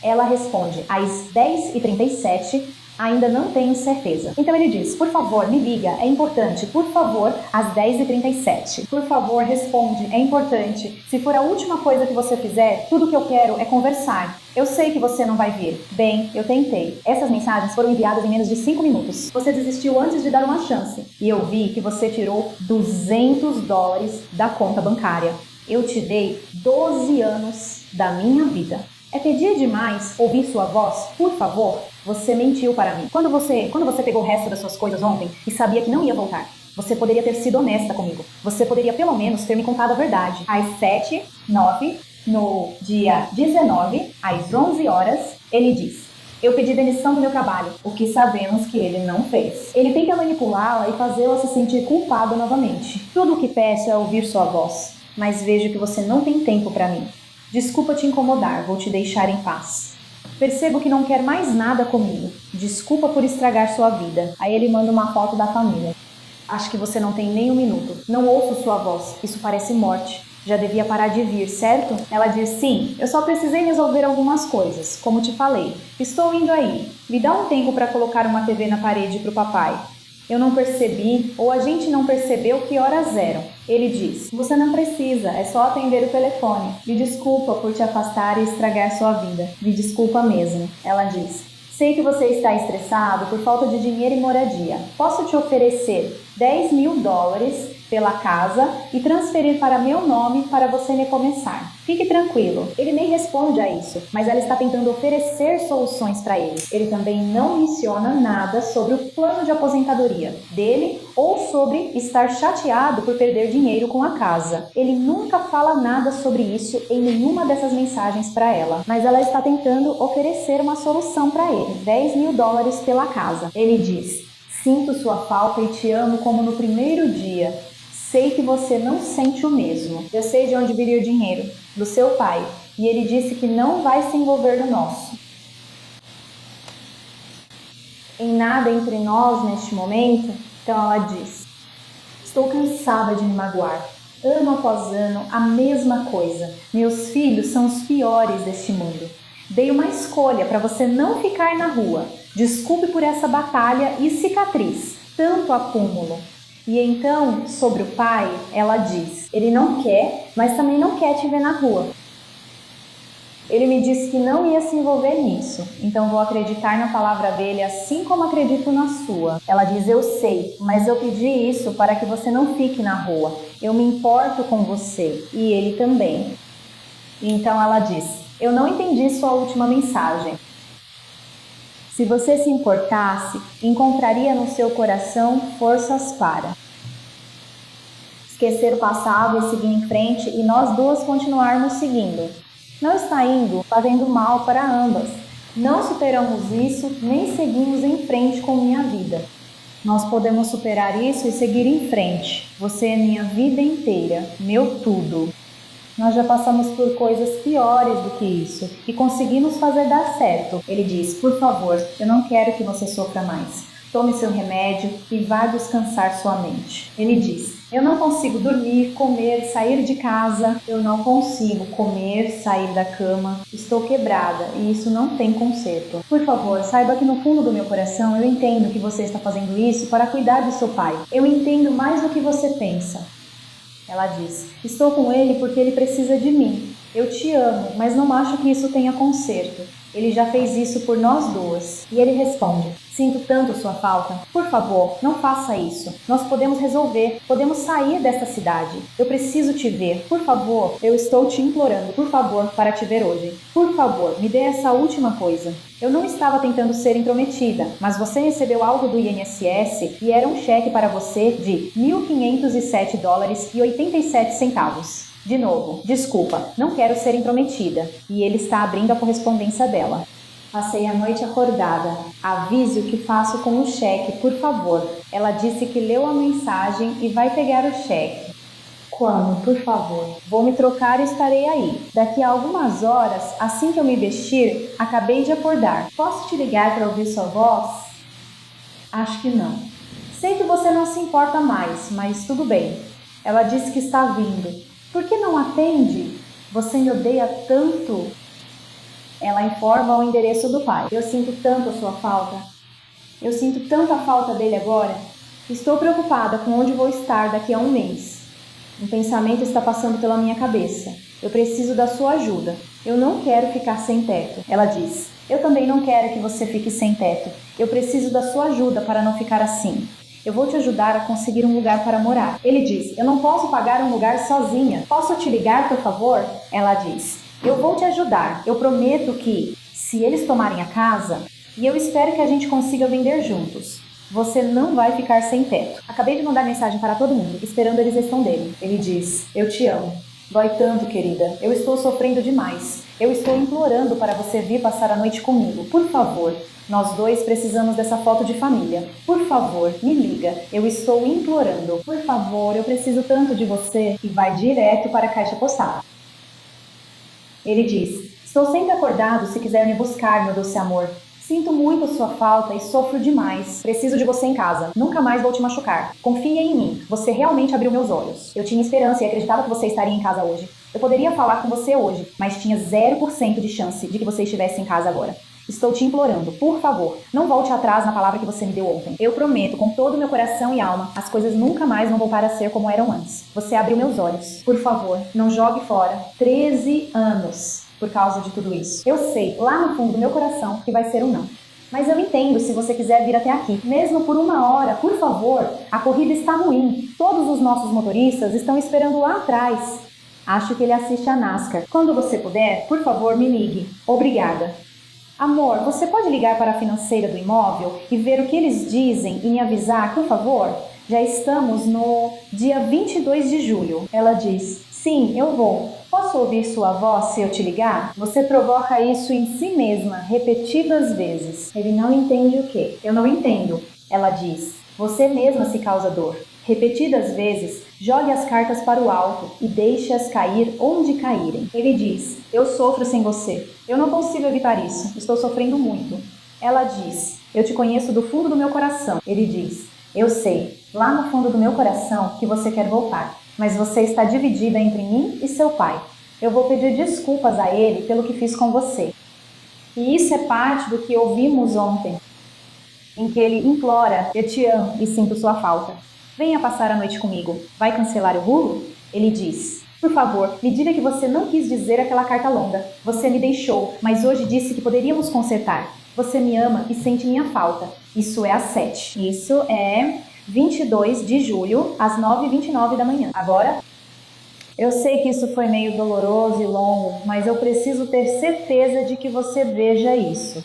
[SPEAKER 2] Ela responde às 10h37, ainda não tenho certeza. Então ele diz: por favor, me liga, é importante. Por favor, às 10h37. Por favor, responde, é importante. Se for a última coisa que você fizer, tudo que eu quero é conversar. Eu sei que você não vai vir. Bem, eu tentei. Essas mensagens foram enviadas em menos de 5 minutos. Você desistiu antes de dar uma chance. E eu vi que você tirou $200 da conta bancária. Eu te dei 12 anos da minha vida. É pedir demais ouvir sua voz? Por favor, você mentiu para mim. Quando você pegou o resto das suas coisas ontem e sabia que não ia voltar, você poderia ter sido honesta comigo. Você poderia pelo menos ter me contado a verdade. Às 7h09, no dia 19, às 11 horas, ele diz: eu pedi demissão do meu trabalho, o que sabemos que ele não fez. Ele tenta manipulá-la e fazê-la se sentir culpada novamente. Tudo o que peço é ouvir sua voz, mas vejo que você não tem tempo para mim. Desculpa te incomodar, vou te deixar em paz. Percebo que não quer mais nada comigo. Desculpa por estragar sua vida. Aí ele manda uma foto da família. Acho que você não tem nem um minuto. Não ouço sua voz. Isso parece morte. Já devia parar de vir, certo? Ela diz: sim, eu só precisei resolver algumas coisas, como te falei. Estou indo aí. Me dá um tempo para colocar uma TV na parede pro papai. Eu não percebi, ou a gente não percebeu que horas eram. Ele diz: você não precisa, é só atender o telefone. Me desculpa por te afastar e estragar sua vida. Me desculpa mesmo. Ela diz: sei que você está estressado por falta de dinheiro e moradia. Posso te oferecer $10.000 pela casa e transferir para meu nome para você recomeçar. Fique tranquilo. Ele nem responde a isso, mas ela está tentando oferecer soluções para ele. Ele também não menciona nada sobre o plano de aposentadoria dele ou sobre estar chateado por perder dinheiro com a casa. Ele nunca fala nada sobre isso em nenhuma dessas mensagens para ela, mas ela está tentando oferecer uma solução para ele. $10.000 pela casa. Ele diz: sinto sua falta e te amo como no primeiro dia. Sei que você não sente o mesmo. Eu sei de onde viria o dinheiro, do seu pai, e ele disse que não vai se envolver no nosso. Em nada entre nós neste momento, então ela diz: estou cansada de me magoar. Ano após ano, a mesma coisa. Meus filhos são os piores deste mundo. Dei uma escolha para você não ficar na rua. Desculpe por essa batalha e cicatriz, tanto acúmulo. E então, sobre o pai, ela diz: ele não quer, mas também não quer te ver na rua. Ele me disse que não ia se envolver nisso, então vou acreditar na palavra dele assim como acredito na sua. Ela diz, eu sei, mas eu pedi isso para que você não fique na rua. Eu me importo com você, e ele também. Então ela diz, eu não entendi sua última mensagem. Se você se importasse, encontraria no seu coração forças para esquecer o passado e seguir em frente e nós duas continuarmos seguindo. Não está indo, fazendo mal para ambas. Não superamos isso, nem seguimos em frente com minha vida. Nós podemos superar isso e seguir em frente. Você é minha vida inteira, meu tudo. Nós já passamos por coisas piores do que isso e conseguimos fazer dar certo. Ele diz, por favor, eu não quero que você sofra mais. Tome seu remédio e vá descansar sua mente. Ele diz, eu não consigo dormir, comer, sair de casa. Eu não consigo comer, sair da cama. Estou quebrada e isso não tem conserto. Por favor, saiba que no fundo do meu coração eu entendo que você está fazendo isso para cuidar do seu pai. Eu entendo mais do que você pensa. Ela diz, estou com ele porque ele precisa de mim. Eu te amo, mas não acho que isso tenha conserto. Ele já fez isso por nós duas. E ele responde, sinto tanto sua falta. Por favor, não faça isso. Nós podemos resolver. Podemos sair desta cidade. Eu preciso te ver. Por favor, eu estou te implorando, por favor, para te ver hoje. Por favor, me dê essa última coisa. Eu não estava tentando ser intrometida, mas você recebeu algo do INSS e era um cheque para você de $1.507,87. De novo, desculpa, não quero ser intrometida. E ele está abrindo a correspondência dela. Passei a noite acordada. Avise o que faço com o cheque, por favor. Ela disse que leu a mensagem e vai pegar o cheque. Quando, por favor? Vou me trocar e estarei aí. Daqui a algumas horas, assim que eu me vestir, acabei de acordar. Posso te ligar para ouvir sua voz? Acho que não. Sei que você não se importa mais, mas tudo bem. Ela disse que está vindo. Por que não atende? Você me odeia tanto? Ela informa o endereço do pai. Eu sinto tanto a sua falta. Eu sinto tanta falta dele agora. Estou preocupada com onde vou estar daqui a um mês. Um pensamento está passando pela minha cabeça. Eu preciso da sua ajuda. Eu não quero ficar sem teto. Ela diz, eu também não quero que você fique sem teto. Eu preciso da sua ajuda para não ficar assim. Eu vou te ajudar a conseguir um lugar para morar. Ele diz, eu não posso pagar um lugar sozinha. Posso te ligar, por favor? Ela diz, eu vou te ajudar. Eu prometo que, se eles tomarem a casa, e eu espero que a gente consiga vender juntos, você não vai ficar sem teto. Acabei de mandar mensagem para todo mundo, esperando eles responderem. Ele diz, eu te amo. Dói tanto, querida. Eu estou sofrendo demais. Eu estou implorando para você vir passar a noite comigo. Por favor. Nós dois precisamos dessa foto de família. Por favor, me liga. Eu estou implorando. Por favor, eu preciso tanto de você. E vai direto para a caixa postal. Ele diz, estou sempre acordado se quiser me buscar, meu doce amor. Sinto muito sua falta e sofro demais. Preciso de você em casa. Nunca mais vou te machucar. Confia em mim. Você realmente abriu meus olhos. Eu tinha esperança e acreditava que você estaria em casa hoje. Eu poderia falar com você hoje, mas tinha 0% de chance de que você estivesse em casa agora. Estou te implorando, por favor, não volte atrás na palavra que você me deu ontem. Eu prometo, com todo o meu coração e alma, as coisas nunca mais vão voltar a ser como eram antes. Você abriu meus olhos. Por favor, não jogue fora 13 anos por causa de tudo isso. Eu sei, lá no fundo do meu coração, que vai ser um não. Mas eu entendo se você quiser vir até aqui. Mesmo por 1 hora, por favor. A corrida está ruim. Todos os nossos motoristas estão esperando lá atrás. Acho que ele assiste a NASCAR. Quando você puder, por favor, me ligue. Obrigada. Amor, você pode ligar para a financeira do imóvel e ver o que eles dizem e me avisar, por favor? Já estamos no dia 22 de julho. Ela diz, sim, eu vou. Posso ouvir sua voz se eu te ligar? Você provoca isso em si mesma, repetidas vezes. Ele não entende o quê? Eu não entendo. Ela diz, você mesma se causa dor. Repetidas vezes, jogue as cartas para o alto e deixe-as cair onde caírem. Ele diz, eu sofro sem você. Eu não consigo evitar isso. Estou sofrendo muito. Ela diz, eu te conheço do fundo do meu coração. Ele diz, eu sei, lá no fundo do meu coração, que você quer voltar. Mas você está dividida entre mim e seu pai. Eu vou pedir desculpas a ele pelo que fiz com você. E isso é parte do que ouvimos ontem, em que ele implora, eu te amo e sinto sua falta. Venha passar a noite comigo. Vai cancelar o bolo? Ele diz, Por favor, me diga que você não quis dizer aquela carta longa. Você me deixou, mas hoje disse que poderíamos consertar. Você me ama e sente minha falta. Isso é às 7. Isso é 22 de julho, às 9h29 da manhã. Agora? Eu sei que isso foi meio doloroso e longo, mas eu preciso ter certeza de que você veja isso.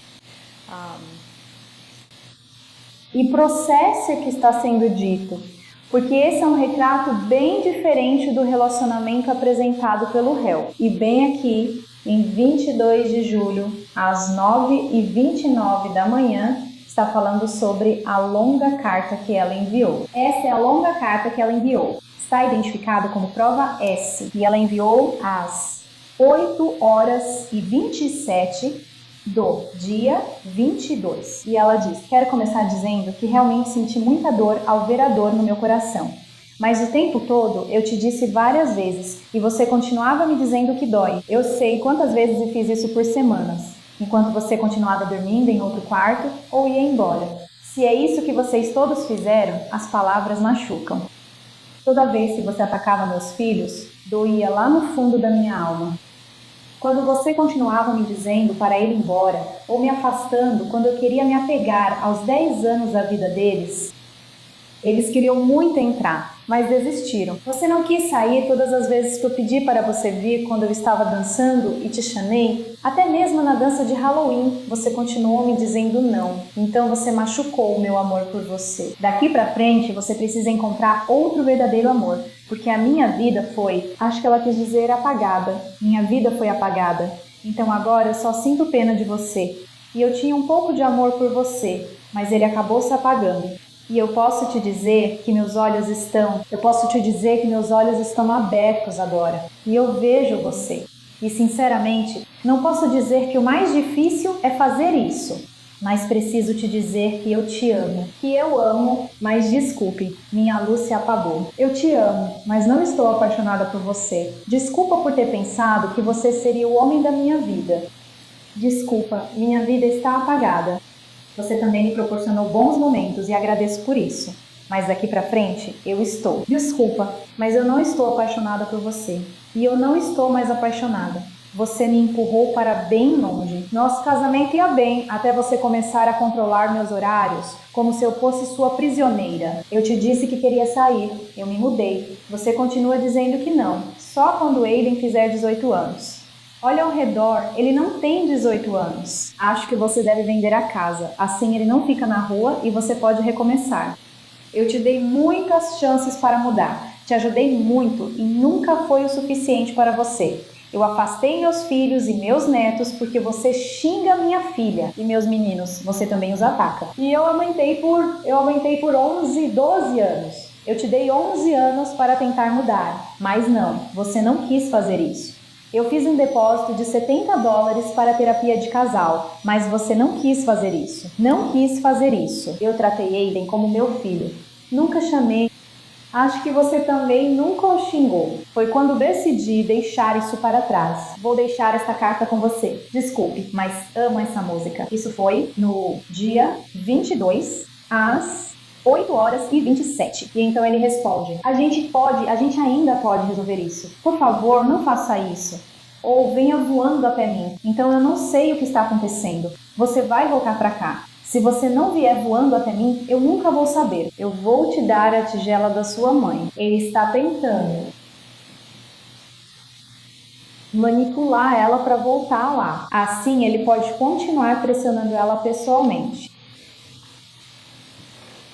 [SPEAKER 2] E processe o que está sendo dito, porque esse é um retrato bem diferente do relacionamento apresentado pelo réu. E bem aqui, em 22 de julho, às 9h29 da manhã, está falando sobre a longa carta que ela enviou. Essa é a longa carta que ela enviou. Está identificada como prova S e ela enviou às 8h27 do dia 22. E ela diz: quero começar dizendo que realmente senti muita dor ao ver a dor no meu coração. Mas o tempo todo eu te disse várias vezes e você continuava me dizendo que dói. Eu sei quantas vezes eu fiz isso por semanas, enquanto você continuava dormindo em outro quarto ou ia embora. Se é isso que vocês todos fizeram, as palavras machucam. Toda vez que você atacava meus filhos, doía lá no fundo da minha alma. Quando você continuava me dizendo para ir embora, ou me afastando quando eu queria me apegar aos 10 anos da vida deles, eles queriam muito entrar, mas desistiram. Você não quis sair todas as vezes que eu pedi para você vir quando eu estava dançando e te chamei. Até mesmo na dança de Halloween, você continuou me dizendo não. Então você machucou o meu amor por você. Daqui pra frente, você precisa encontrar outro verdadeiro amor, porque a minha vida foi, acho que ela quis dizer apagada. Minha vida foi apagada. Então agora eu só sinto pena de você. E eu tinha um pouco de amor por você, mas ele acabou se apagando. E eu posso te dizer que meus olhos estão abertos agora. E eu vejo você. E sinceramente, não posso dizer que o mais difícil é fazer isso. Mas preciso te dizer que eu te amo. Que eu amo, mas desculpe, minha luz se apagou. Eu te amo, mas não estou apaixonada por você. Desculpa por ter pensado que você seria o homem da minha vida. Desculpa, minha vida está apagada. Você também me proporcionou bons momentos e agradeço por isso. Mas daqui pra frente, eu estou. Desculpa, mas eu não estou apaixonada por você. E eu não estou mais apaixonada. Você me empurrou para bem longe. Nosso casamento ia bem até você começar a controlar meus horários, como se eu fosse sua prisioneira. Eu te disse que queria sair. Eu me mudei. Você continua dizendo que não. Só quando Aiden fizer 18 anos. Olha ao redor, ele não tem 18 anos. Acho que você deve vender a casa, assim ele não fica na rua e você pode recomeçar. Eu te dei muitas chances para mudar, te ajudei muito e nunca foi o suficiente para você. Eu afastei meus filhos e meus netos porque você xinga minha filha e meus meninos, você também os ataca. E eu aumentei por 11, 12 anos. Eu te dei 11 anos para tentar mudar, mas não, você não quis fazer isso. Eu fiz um depósito de $70 para a terapia de casal, mas você não quis fazer isso. Não quis fazer isso. Eu tratei Aiden como meu filho. Nunca chamei. Acho que você também nunca o xingou. Foi quando decidi deixar isso para trás. Vou deixar esta carta com você. Desculpe, mas amo essa música. Isso foi no dia 22, às 8h27. E então ele responde: a gente ainda pode resolver isso. Por favor, não faça isso. Ou venha voando até mim. Então eu não sei o que está acontecendo. Você vai voltar para cá. Se você não vier voando até mim, eu nunca vou saber. Eu vou te dar a tigela da sua mãe. Ele está tentando manipular ela para voltar lá. Assim ele pode continuar pressionando ela pessoalmente.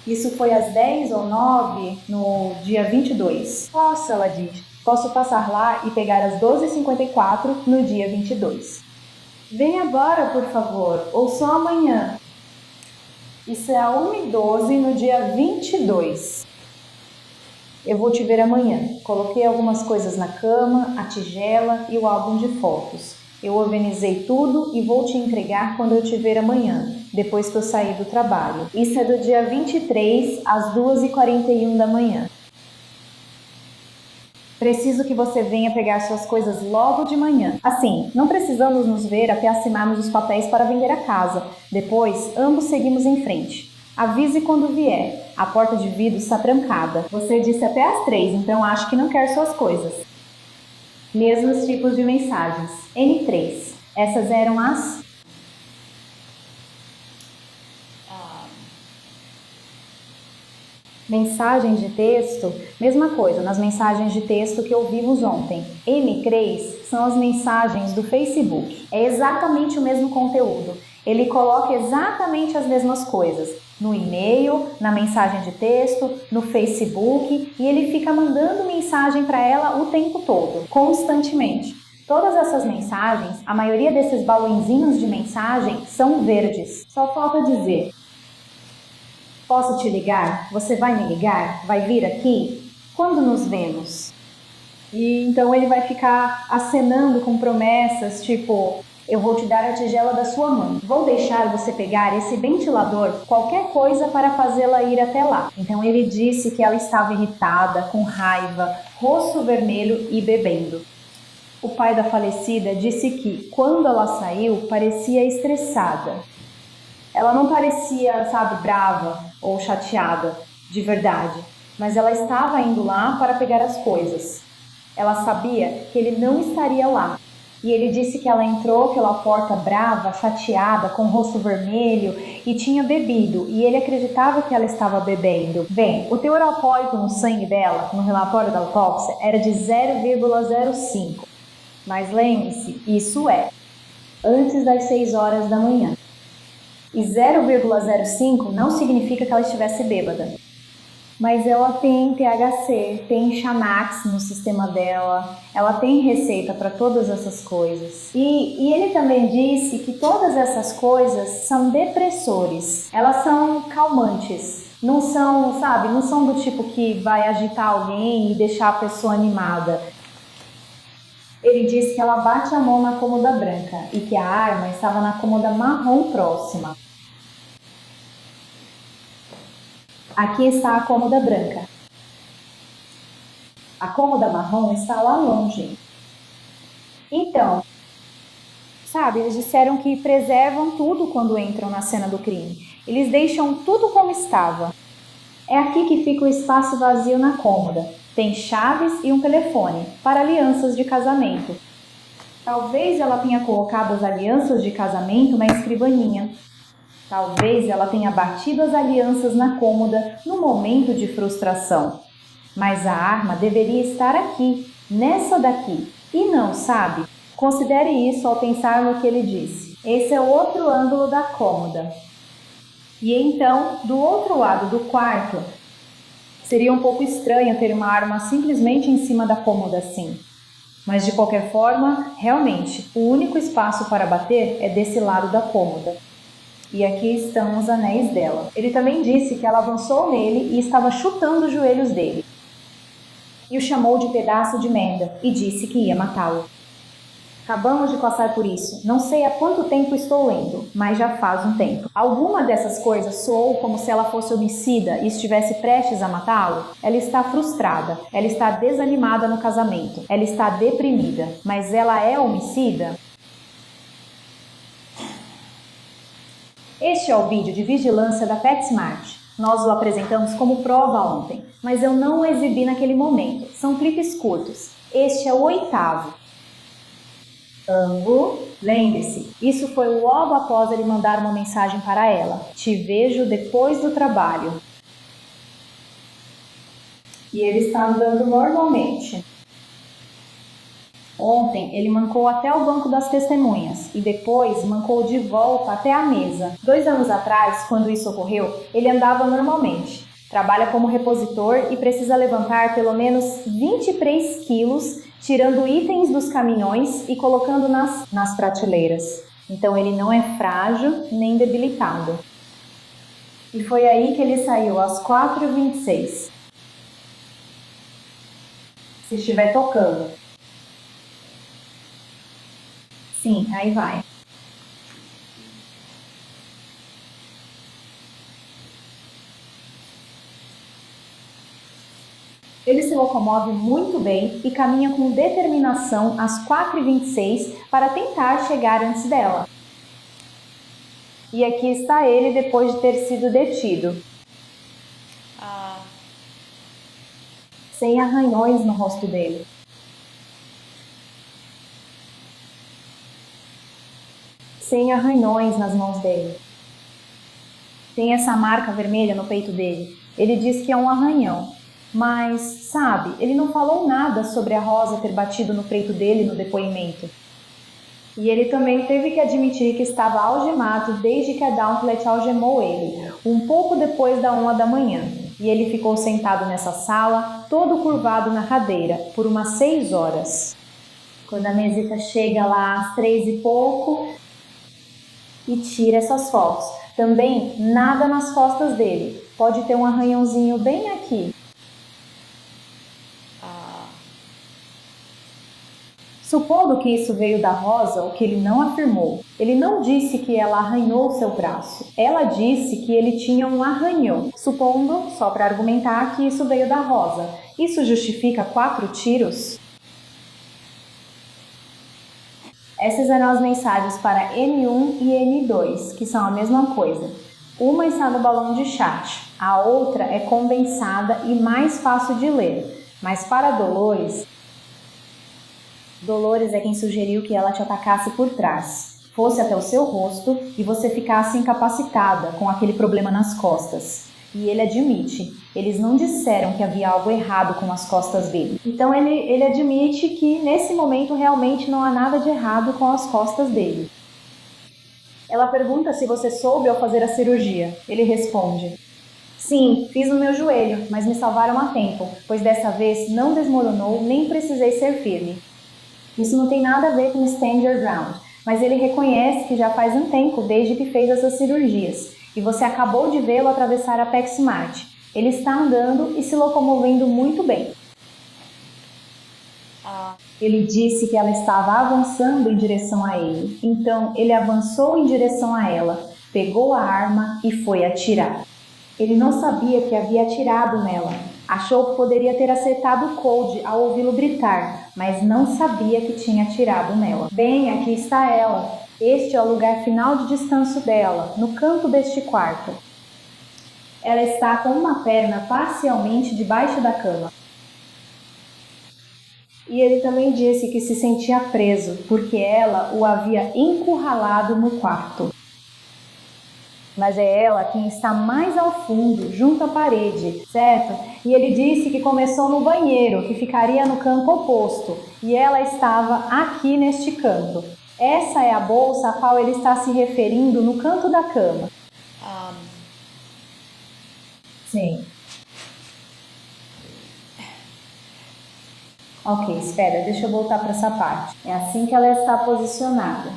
[SPEAKER 2] Isso foi às 10 ou 9 no dia 22. Posso, ela diz. Posso passar lá e pegar às 12h54 no dia 22. Vem agora, por favor, ou só amanhã. Isso é a 1h12 no dia 22. Eu vou te ver amanhã. Coloquei algumas coisas na cama, a tigela e o álbum de fotos. Eu organizei tudo e vou te entregar quando eu te ver amanhã, depois que eu sair do trabalho. Isso é do dia 23 às 2h41 da manhã. Preciso que você venha pegar suas coisas logo de manhã. Assim, não precisamos nos ver até assinarmos os papéis para vender a casa. Depois, ambos seguimos em frente. Avise quando vier. A porta de vidro está trancada. Você disse até às 3, então acho que não quer suas coisas. Mesmos tipos de mensagens. N3. Essas eram as... Mensagem de texto, mesma coisa, nas mensagens de texto que ouvimos ontem. M3 são as mensagens do Facebook. É exatamente o mesmo conteúdo. Ele coloca exatamente as mesmas coisas no e-mail, na mensagem de texto, no Facebook, e ele fica mandando mensagem para ela o tempo todo, constantemente. Todas essas mensagens, a maioria desses balõezinhos de mensagem são verdes. Só falta dizer: posso te ligar? Você vai me ligar? Vai vir aqui? Quando nos vemos? E então ele vai ficar acenando com promessas, tipo: eu vou te dar a tigela da sua mãe. Vou deixar você pegar esse ventilador, qualquer coisa para fazê-la ir até lá. Então ele disse que ela estava irritada, com raiva, rosto vermelho e bebendo. O pai da falecida disse que, quando ela saiu, parecia estressada. Ela não parecia, brava ou chateada, de verdade, mas ela estava indo lá para pegar as coisas. Ela sabia que ele não estaria lá, e ele disse que ela entrou pela porta brava, chateada, com o rosto vermelho e tinha bebido, e ele acreditava que ela estava bebendo. Bem, o teor alcoólico no sangue dela, no relatório da autópsia, era de 0,05. Mas lembre-se, isso é antes das 6 horas da manhã. E 0,05 não significa que ela estivesse bêbada. Mas ela tem THC, tem Xanax no sistema dela, ela tem receita para todas essas coisas. E ele também disse que todas essas coisas são depressores, elas são calmantes. Não são, não são do tipo que vai agitar alguém e deixar a pessoa animada. Ele disse que ela bate a mão na cômoda branca e que a arma estava na cômoda marrom próxima. Aqui está a cômoda branca. A cômoda marrom está lá longe. Então, eles disseram que preservam tudo quando entram na cena do crime. Eles deixam tudo como estava. É aqui que fica o espaço vazio na cômoda. Tem chaves e um telefone para alianças de casamento. Talvez ela tenha colocado as alianças de casamento na escrivaninha. Talvez ela tenha batido as alianças na cômoda no momento de frustração. Mas a arma deveria estar aqui, nessa daqui. E não, Considere isso ao pensar no que ele disse. Esse é o outro ângulo da cômoda. E então, do outro lado do quarto, seria um pouco estranho ter uma arma simplesmente em cima da cômoda assim. Mas de qualquer forma, realmente, o único espaço para bater é desse lado da cômoda. E aqui estão os anéis dela. Ele também disse que ela avançou nele e estava chutando os joelhos dele. E o chamou de pedaço de merda e disse que ia matá-lo. Acabamos de passar por isso. Não sei há quanto tempo estou lendo, mas já faz um tempo. Alguma dessas coisas soou como se ela fosse homicida e estivesse prestes a matá-lo? Ela está frustrada, ela está desanimada no casamento, ela está deprimida, mas ela é homicida? Este é o vídeo de vigilância da PetSmart. Nós o apresentamos como prova ontem, mas eu não o exibi naquele momento. São clipes curtos. Este é o 8º. Ângulo. Lembre-se, isso foi logo após ele mandar uma mensagem para ela. Te vejo depois do trabalho. E ele está andando normalmente. Ontem, ele mancou até o banco das testemunhas e depois mancou de volta até a mesa. 2 anos atrás, quando isso ocorreu, ele andava normalmente. Trabalha como repositor e precisa levantar pelo menos 23 quilos, tirando itens dos caminhões e colocando nas prateleiras. Então ele não é frágil nem debilitado. E foi aí que ele saiu às 4h26. Se estiver tocando. Sim, aí vai. Ele se locomove muito bem e caminha com determinação às 4h26 para tentar chegar antes dela. E aqui está ele depois de ter sido detido. Sem arranhões no rosto dele. sem arranhões nas mãos dele. Tem essa marca vermelha no peito dele. Ele diz que é um arranhão. Mas, sabe, ele não falou nada sobre a Rosa ter batido no peito dele no depoimento. E ele também teve que admitir que estava algemado desde que a Gauntlet algemou ele, um pouco depois da 1 da manhã. E ele ficou sentado nessa sala, todo curvado na cadeira, por umas 6 horas. Quando a Mesita chega lá às 3 e pouco e tira essas fotos. Também nada nas costas dele. Pode ter um arranhãozinho bem aqui. Supondo que isso veio da Rosa, o que ele não afirmou. Ele não disse que ela arranhou seu braço. Ela disse que ele tinha um arranhão. Supondo, só para argumentar, que isso veio da Rosa. Isso justifica 4 tiros? Essas eram as mensagens para N1 e N2, que são a mesma coisa. Uma está no balão de chat, a outra é condensada e mais fácil de ler. Mas para Dolores é quem sugeriu que ela te atacasse por trás, fosse até o seu rosto e você ficasse incapacitada com aquele problema nas costas. E ele admite, eles não disseram que havia algo errado com as costas dele. Então ele admite que nesse momento realmente não há nada de errado com as costas dele. Ela pergunta se você soube ao fazer a cirurgia. Ele responde: sim, fiz no meu joelho, mas me salvaram a tempo, pois dessa vez não desmoronou nem precisei ser firme. Isso não tem nada a ver com Stand Your Ground, mas ele reconhece que já faz um tempo desde que fez essas cirurgias, e você acabou de vê-lo atravessar a PetSmart. Ele está andando e se locomovendo muito bem. Ele disse que ela estava avançando em direção a ele, então ele avançou em direção a ela, pegou a arma e foi atirar. Ele não sabia que havia atirado nela. Achou que poderia ter acertado Cold ao ouvi-lo gritar, mas não sabia que tinha atirado nela. Bem, aqui está ela. Este é o lugar final de descanso dela, no canto deste quarto. Ela está com uma perna parcialmente debaixo da cama. E ele também disse que se sentia preso, porque ela o havia encurralado no quarto. Mas é ela quem está mais ao fundo, junto à parede, certo? E ele disse que começou no banheiro, que ficaria no canto oposto, e ela estava aqui neste canto. Essa é a bolsa a qual ele está se referindo no canto da cama. Sim. Ok, espera, deixa eu voltar para essa parte. É assim que ela está posicionada.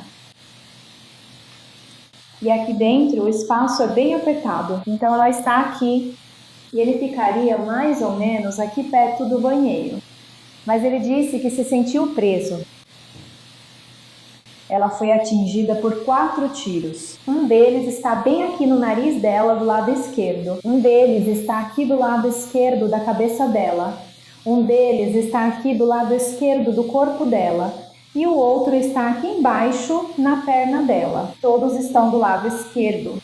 [SPEAKER 2] E aqui dentro o espaço é bem apertado, então ela está aqui e ele ficaria mais ou menos aqui perto do banheiro. Mas ele disse que se sentiu preso. Ela foi atingida por 4 tiros. Um deles está bem aqui no nariz dela, do lado esquerdo. Um deles está aqui do lado esquerdo da cabeça dela. Um deles está aqui do lado esquerdo do corpo dela. E o outro está aqui embaixo, na perna dela. Todos estão do lado esquerdo.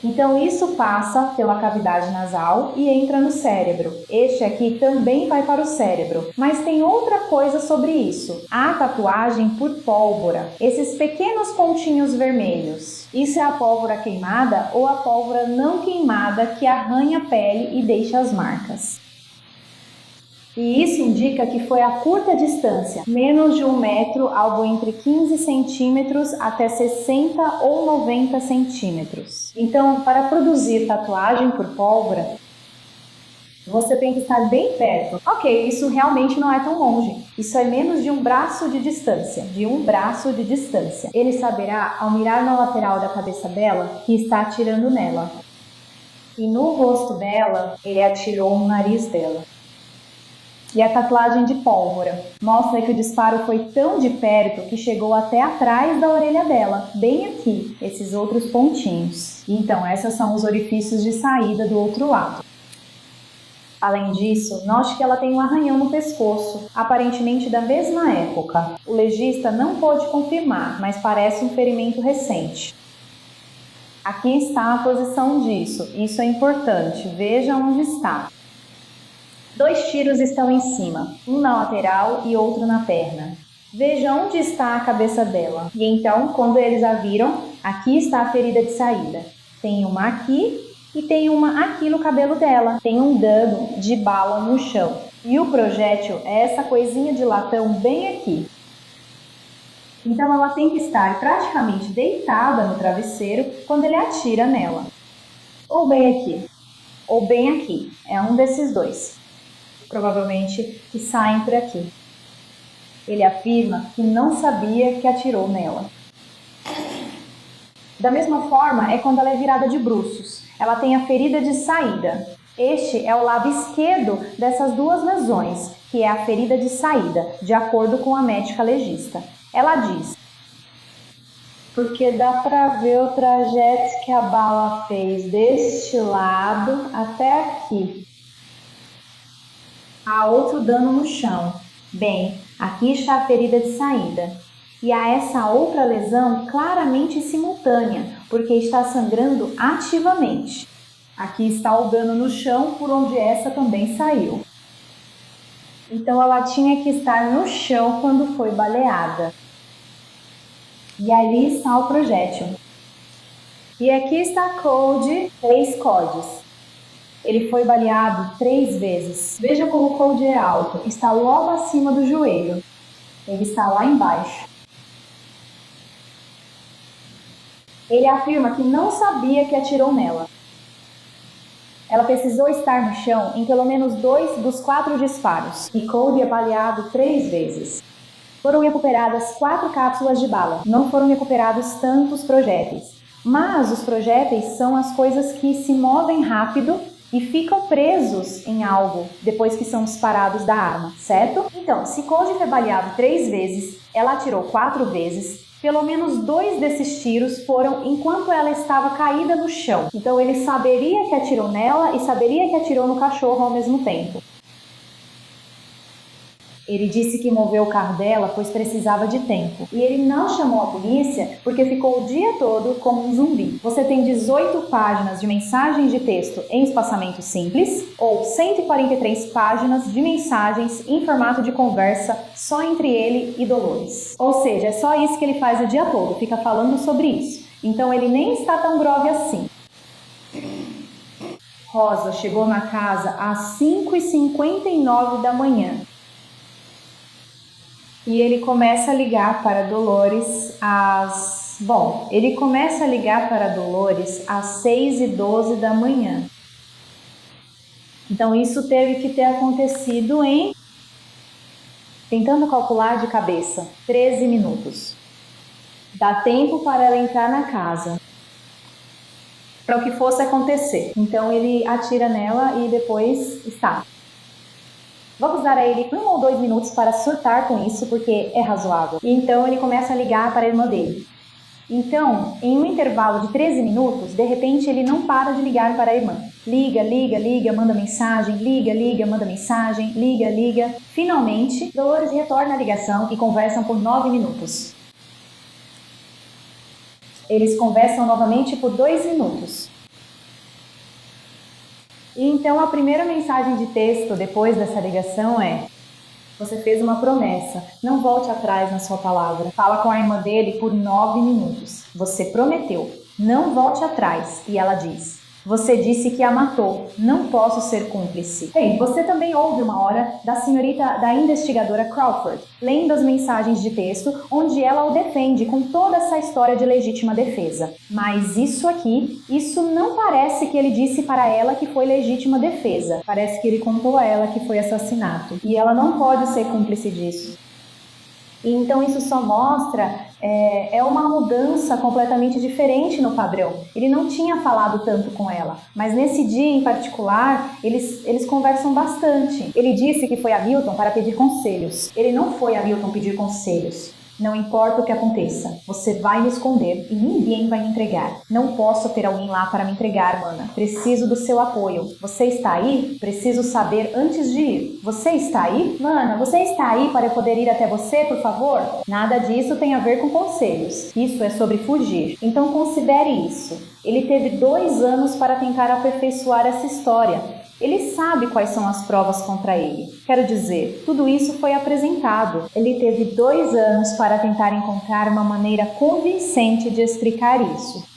[SPEAKER 2] Então isso passa pela cavidade nasal e entra no cérebro. Este aqui também vai para o cérebro. Mas tem outra coisa sobre isso. A tatuagem por pólvora. Esses pequenos pontinhos vermelhos. Isso é a pólvora queimada ou a pólvora não queimada que arranha a pele e deixa as marcas. E isso indica que foi a curta distância, menos de 1 metro, algo entre 15 centímetros até 60 ou 90 centímetros. Então, para produzir tatuagem por pólvora, você tem que estar bem perto. Ok, isso realmente não é tão longe. Isso é menos de 1 braço de distância. Ele saberá, ao mirar na lateral da cabeça dela, que está atirando nela. E no rosto dela, ele atirou no nariz dela. E a tatuagem de pólvora mostra que o disparo foi tão de perto que chegou até atrás da orelha dela, bem aqui, esses outros pontinhos. Então, esses são os orifícios de saída do outro lado. Além disso, note que ela tem um arranhão no pescoço, aparentemente da mesma época. O legista não pôde confirmar, mas parece um ferimento recente. Aqui está a posição disso, isso é importante, veja onde está. 2 tiros estão em cima, um na lateral e outro na perna. Veja onde está a cabeça dela. E então, quando eles a viram, aqui está a ferida de saída. Tem uma aqui e tem uma aqui no cabelo dela. Tem um dano de bala no chão. E o projétil é essa coisinha de latão bem aqui. Então ela tem que estar praticamente deitada no travesseiro quando ele atira nela. Ou bem aqui, ou bem aqui. É um desses dois. Provavelmente que saem por aqui. Ele afirma que não sabia que atirou nela. Da mesma forma é quando ela é virada de bruços. Ela tem a ferida de saída. Este é o lado esquerdo dessas duas lesões, que é a ferida de saída, de acordo com a médica legista. Ela diz: porque dá para ver o trajeto que a bala fez deste lado até aqui. Há outro dano no chão. Bem, aqui está a ferida de saída. E há essa outra lesão claramente simultânea, porque está sangrando ativamente. Aqui está o dano no chão, por onde essa também saiu. Então ela tinha que estar no chão quando foi baleada. E ali está o projétil. E aqui está Cody 3 Codes. Ele foi baleado 3 vezes. Veja como o Cody é alto. Está logo acima do joelho. Ele está lá embaixo. Ele afirma que não sabia que atirou nela. Ela precisou estar no chão em pelo menos 2 dos 4 disparos. E Cody é baleado 3 vezes. Foram recuperadas 4 cápsulas de bala. Não foram recuperados tantos projéteis. Mas os projéteis são as coisas que se movem rápido e ficam presos em algo depois que são disparados da arma, certo? Então, se Cody foi baleado 3 vezes, ela atirou 4 vezes, pelo menos 2 desses tiros foram enquanto ela estava caída no chão. Então ele saberia que atirou nela e saberia que atirou no cachorro ao mesmo tempo. Ele disse que moveu o carro dela pois precisava de tempo. E ele não chamou a polícia porque ficou o dia todo como um zumbi. Você tem 18 páginas de mensagens de texto em espaçamento simples ou 143 páginas de mensagens em formato de conversa só entre ele e Dolores. Ou seja, é só isso que ele faz o dia todo, fica falando sobre isso. Então ele nem está tão grove assim. Rosa chegou na casa às 5h59 da manhã. E ele começa a ligar para Dolores às 6h12 da manhã. Então isso teve que ter acontecido em, tentando calcular de cabeça, 13 minutos. Dá tempo para ela entrar na casa, para o que fosse acontecer. Então ele atira nela e depois está. Vamos dar a ele 1 ou 2 minutos para surtar com isso, porque é razoável. E então ele começa a ligar para a irmã dele. Então, em um intervalo de 13 minutos, de repente ele não para de ligar para a irmã. Liga, liga, liga, manda mensagem, liga, liga, manda mensagem, liga, liga. Finalmente, Dolores retorna a ligação e conversam por 9 minutos. Eles conversam novamente por 2 minutos. E então a primeira mensagem de texto depois dessa ligação é: você fez uma promessa, não volte atrás na sua palavra. Fala com a irmã dele por 9 minutos. Você prometeu, não volte atrás. E ela diz: você disse que a matou, não posso ser cúmplice. Bem, você também ouve uma hora da investigadora Crawford, lendo as mensagens de texto, onde ela o defende com toda essa história de legítima defesa. Mas isso não parece que ele disse para ela que foi legítima defesa. Parece que ele contou a ela que foi assassinato. E ela não pode ser cúmplice disso. E então isso só mostra uma mudança completamente diferente no padrão. Ele não tinha falado tanto com ela, mas nesse dia em particular, eles conversam bastante. Ele disse que foi a Milton para pedir conselhos. Ele não foi a Milton pedir conselhos. Não importa o que aconteça, você vai me esconder e ninguém vai me entregar. Não posso ter alguém lá para me entregar, mana. Preciso do seu apoio. Você está aí? Preciso saber antes de ir. Você está aí? Mana, você está aí para eu poder ir até você, por favor? Nada disso tem a ver com conselhos. Isso é sobre fugir. Então considere isso. Ele teve 2 anos para tentar aperfeiçoar essa história. Ele sabe quais são as provas contra ele. Quero dizer, tudo isso foi apresentado. Ele teve 2 anos para tentar encontrar uma maneira convincente de explicar isso.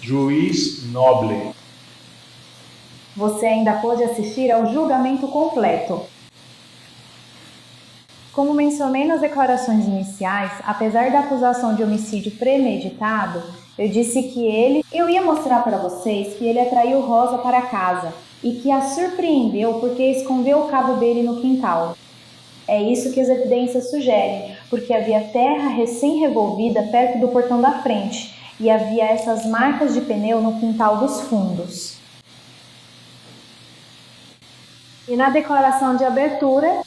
[SPEAKER 4] Juiz Noble.
[SPEAKER 2] Você ainda pôde assistir ao julgamento completo. Como mencionei nas declarações iniciais, apesar da acusação de homicídio premeditado, eu disse que eu ia mostrar para vocês que ele atraiu Rosa para casa e que a surpreendeu porque escondeu o cabo dele no quintal. É isso que as evidências sugerem, porque havia terra recém-revolvida perto do portão da frente e havia essas marcas de pneu no quintal dos fundos. E na declaração de abertura,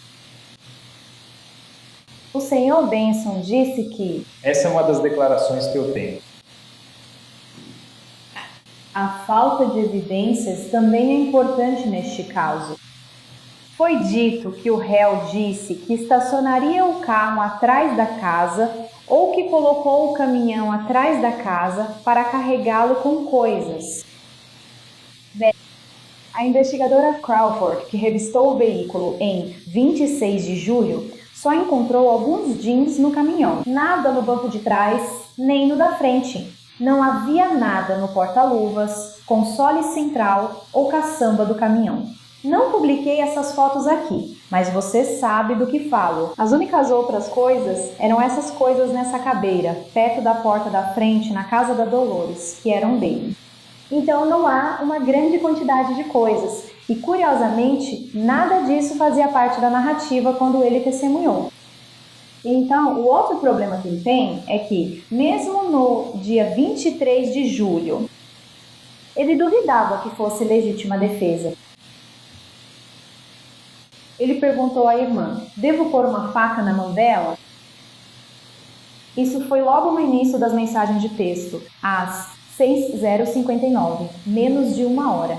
[SPEAKER 2] o Sr. Benson disse que
[SPEAKER 4] essa é uma das declarações que eu tenho.
[SPEAKER 2] A falta de evidências também é importante neste caso. Foi dito que o réu disse que estacionaria o carro atrás da casa ou que colocou o caminhão atrás da casa para carregá-lo com coisas. A investigadora Crawford, que revistou o veículo em 26 de julho, só encontrou alguns jeans no caminhão, nada no banco de trás, nem no da frente. Não havia nada no porta-luvas, console central ou caçamba do caminhão. Não publiquei essas fotos aqui, mas você sabe do que falo. As únicas outras coisas eram essas coisas nessa cadeira, perto da porta da frente, na casa da Dolores, que eram dele. Então não há uma grande quantidade de coisas, e curiosamente, nada disso fazia parte da narrativa quando ele testemunhou. Então, o outro problema que ele tem é que, mesmo no dia 23 de julho, ele duvidava que fosse legítima defesa. Ele perguntou à irmã: devo pôr uma faca na mão dela? Isso foi logo no início das mensagens de texto, às 6h59, menos de 1 hora.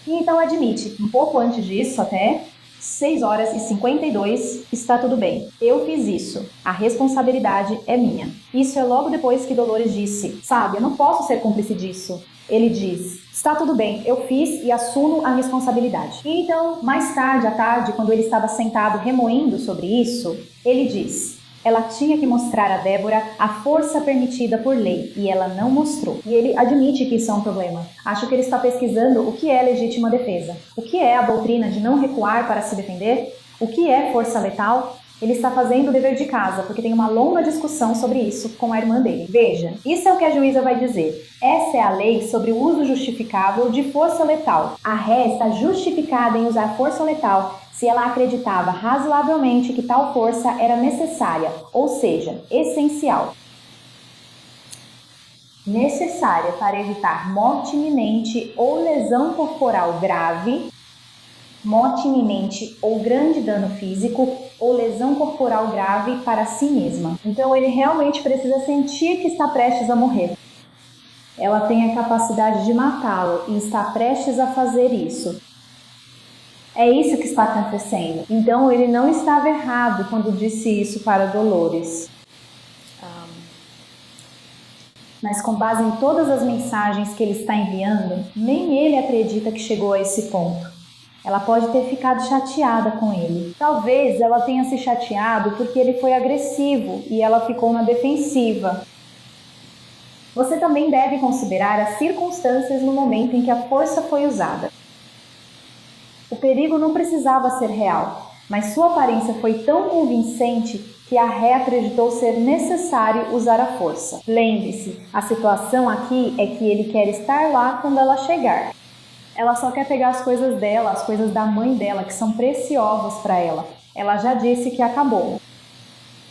[SPEAKER 2] E então admite, um pouco antes disso até, 6h52, está tudo bem. Eu fiz isso. A responsabilidade é minha. Isso é logo depois que Dolores disse: sabe, eu não posso ser cúmplice disso. Ele diz: está tudo bem, eu fiz e assumo a responsabilidade. E então, mais tarde à tarde, quando ele estava sentado remoendo sobre isso, ele diz: ela tinha que mostrar a Débora a força permitida por lei, e ela não mostrou. E ele admite que isso é um problema. Acho que ele está pesquisando o que é legítima defesa. O que é a doutrina de não recuar para se defender? O que é força letal? Ele está fazendo o dever de casa, porque tem uma longa discussão sobre isso com a irmã dele. Veja, isso é o que a juíza vai dizer. Essa é a lei sobre o uso justificável de força letal. A ré está justificada em usar força letal se ela acreditava razoavelmente que tal força era necessária, ou seja, essencial. Necessária para evitar morte iminente ou lesão corporal grave, morte iminente ou grande dano físico ou lesão corporal grave para si mesma. Então ele realmente precisa sentir que está prestes a morrer. Ela tem a capacidade de matá-lo e está prestes a fazer isso. É isso que está acontecendo. Então ele não estava errado quando disse isso para Dolores. Mas com base em todas as mensagens que ele está enviando, nem ele acredita que chegou a esse ponto. Ela pode ter ficado chateada com ele. Talvez ela tenha se chateado porque ele foi agressivo e ela ficou na defensiva. Você também deve considerar as circunstâncias no momento em que a força foi usada. O perigo não precisava ser real, mas sua aparência foi tão convincente que a Ré acreditou ser necessário usar a força. Lembre-se, a situação aqui é que ele quer estar lá quando ela chegar. Ela só quer pegar as coisas dela, as coisas da mãe dela, que são preciosas para ela. Ela já disse que acabou.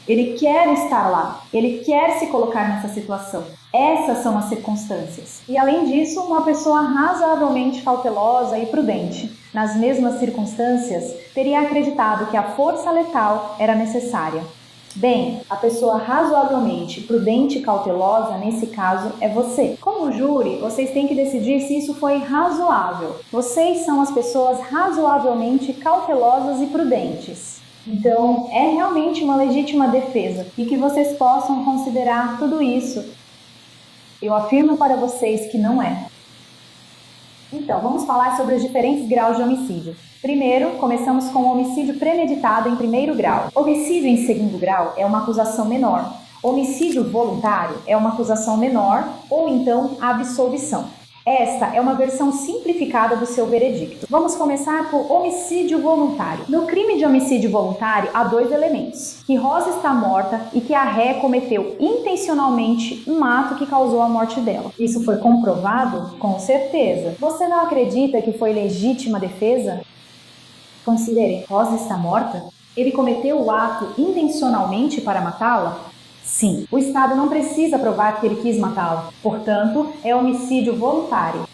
[SPEAKER 2] Ele quer estar lá, ele quer se colocar nessa situação. Essas são as circunstâncias. E além disso, uma pessoa razoavelmente cautelosa e prudente, nas mesmas circunstâncias, teria acreditado que a força letal era necessária. Bem, a pessoa razoavelmente prudente e cautelosa, nesse caso, é você. Como júri, vocês têm que decidir se isso foi razoável. Vocês são as pessoas razoavelmente cautelosas e prudentes. Então, é realmente uma legítima defesa e que vocês possam considerar tudo isso. Eu afirmo para vocês que não é. Então, vamos falar sobre os diferentes graus de homicídio. Primeiro, começamos com o homicídio premeditado em primeiro grau. Homicídio em segundo grau é uma acusação menor. Homicídio voluntário é uma acusação menor ou então absolvição. Esta é uma versão simplificada do seu veredicto. Vamos começar por homicídio voluntário. No crime de homicídio voluntário, há dois elementos: que Rosa está morta e que a Ré cometeu intencionalmente um ato que causou a morte dela. Isso foi comprovado? Com certeza. Você não acredita que foi legítima defesa? Considere, Rosa está morta? Ele cometeu o ato intencionalmente para matá-la? Sim, o Estado não precisa provar que ele quis matá-la, portanto, é homicídio voluntário.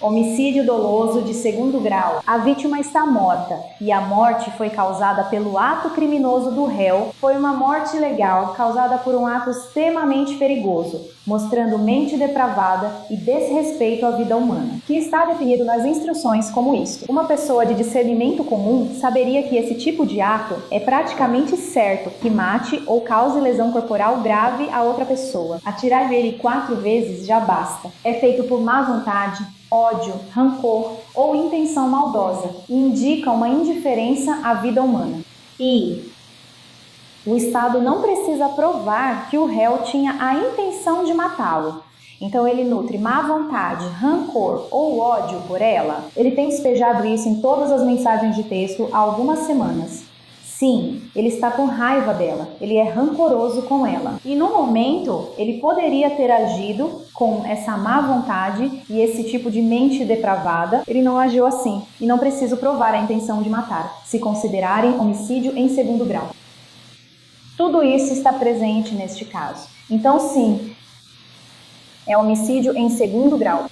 [SPEAKER 2] Homicídio doloso de segundo grau. A vítima está morta e a morte foi causada pelo ato criminoso do réu. Foi uma morte ilegal causada por um ato extremamente perigoso, mostrando mente depravada e desrespeito à vida humana, que está definido nas instruções como isto. Uma pessoa de discernimento comum saberia que esse tipo de ato é praticamente certo que mate ou cause lesão corporal grave a outra pessoa. Atirar nele 4 vezes já basta. É feito por má vontade, ódio, rancor ou intenção maldosa e indica uma indiferença à vida humana. E o Estado não precisa provar que o réu tinha a intenção de matá-lo. Então ele nutre má vontade, rancor ou ódio por ela. Ele tem despejado isso em todas as mensagens de texto há algumas semanas. Sim, ele está com raiva dela, ele é rancoroso com ela. E no momento, ele poderia ter agido com essa má vontade e esse tipo de mente depravada. Ele não agiu assim, e não preciso provar a intenção de matar, se considerarem homicídio em segundo grau. Tudo isso está presente neste caso. Então sim, é homicídio em segundo grau.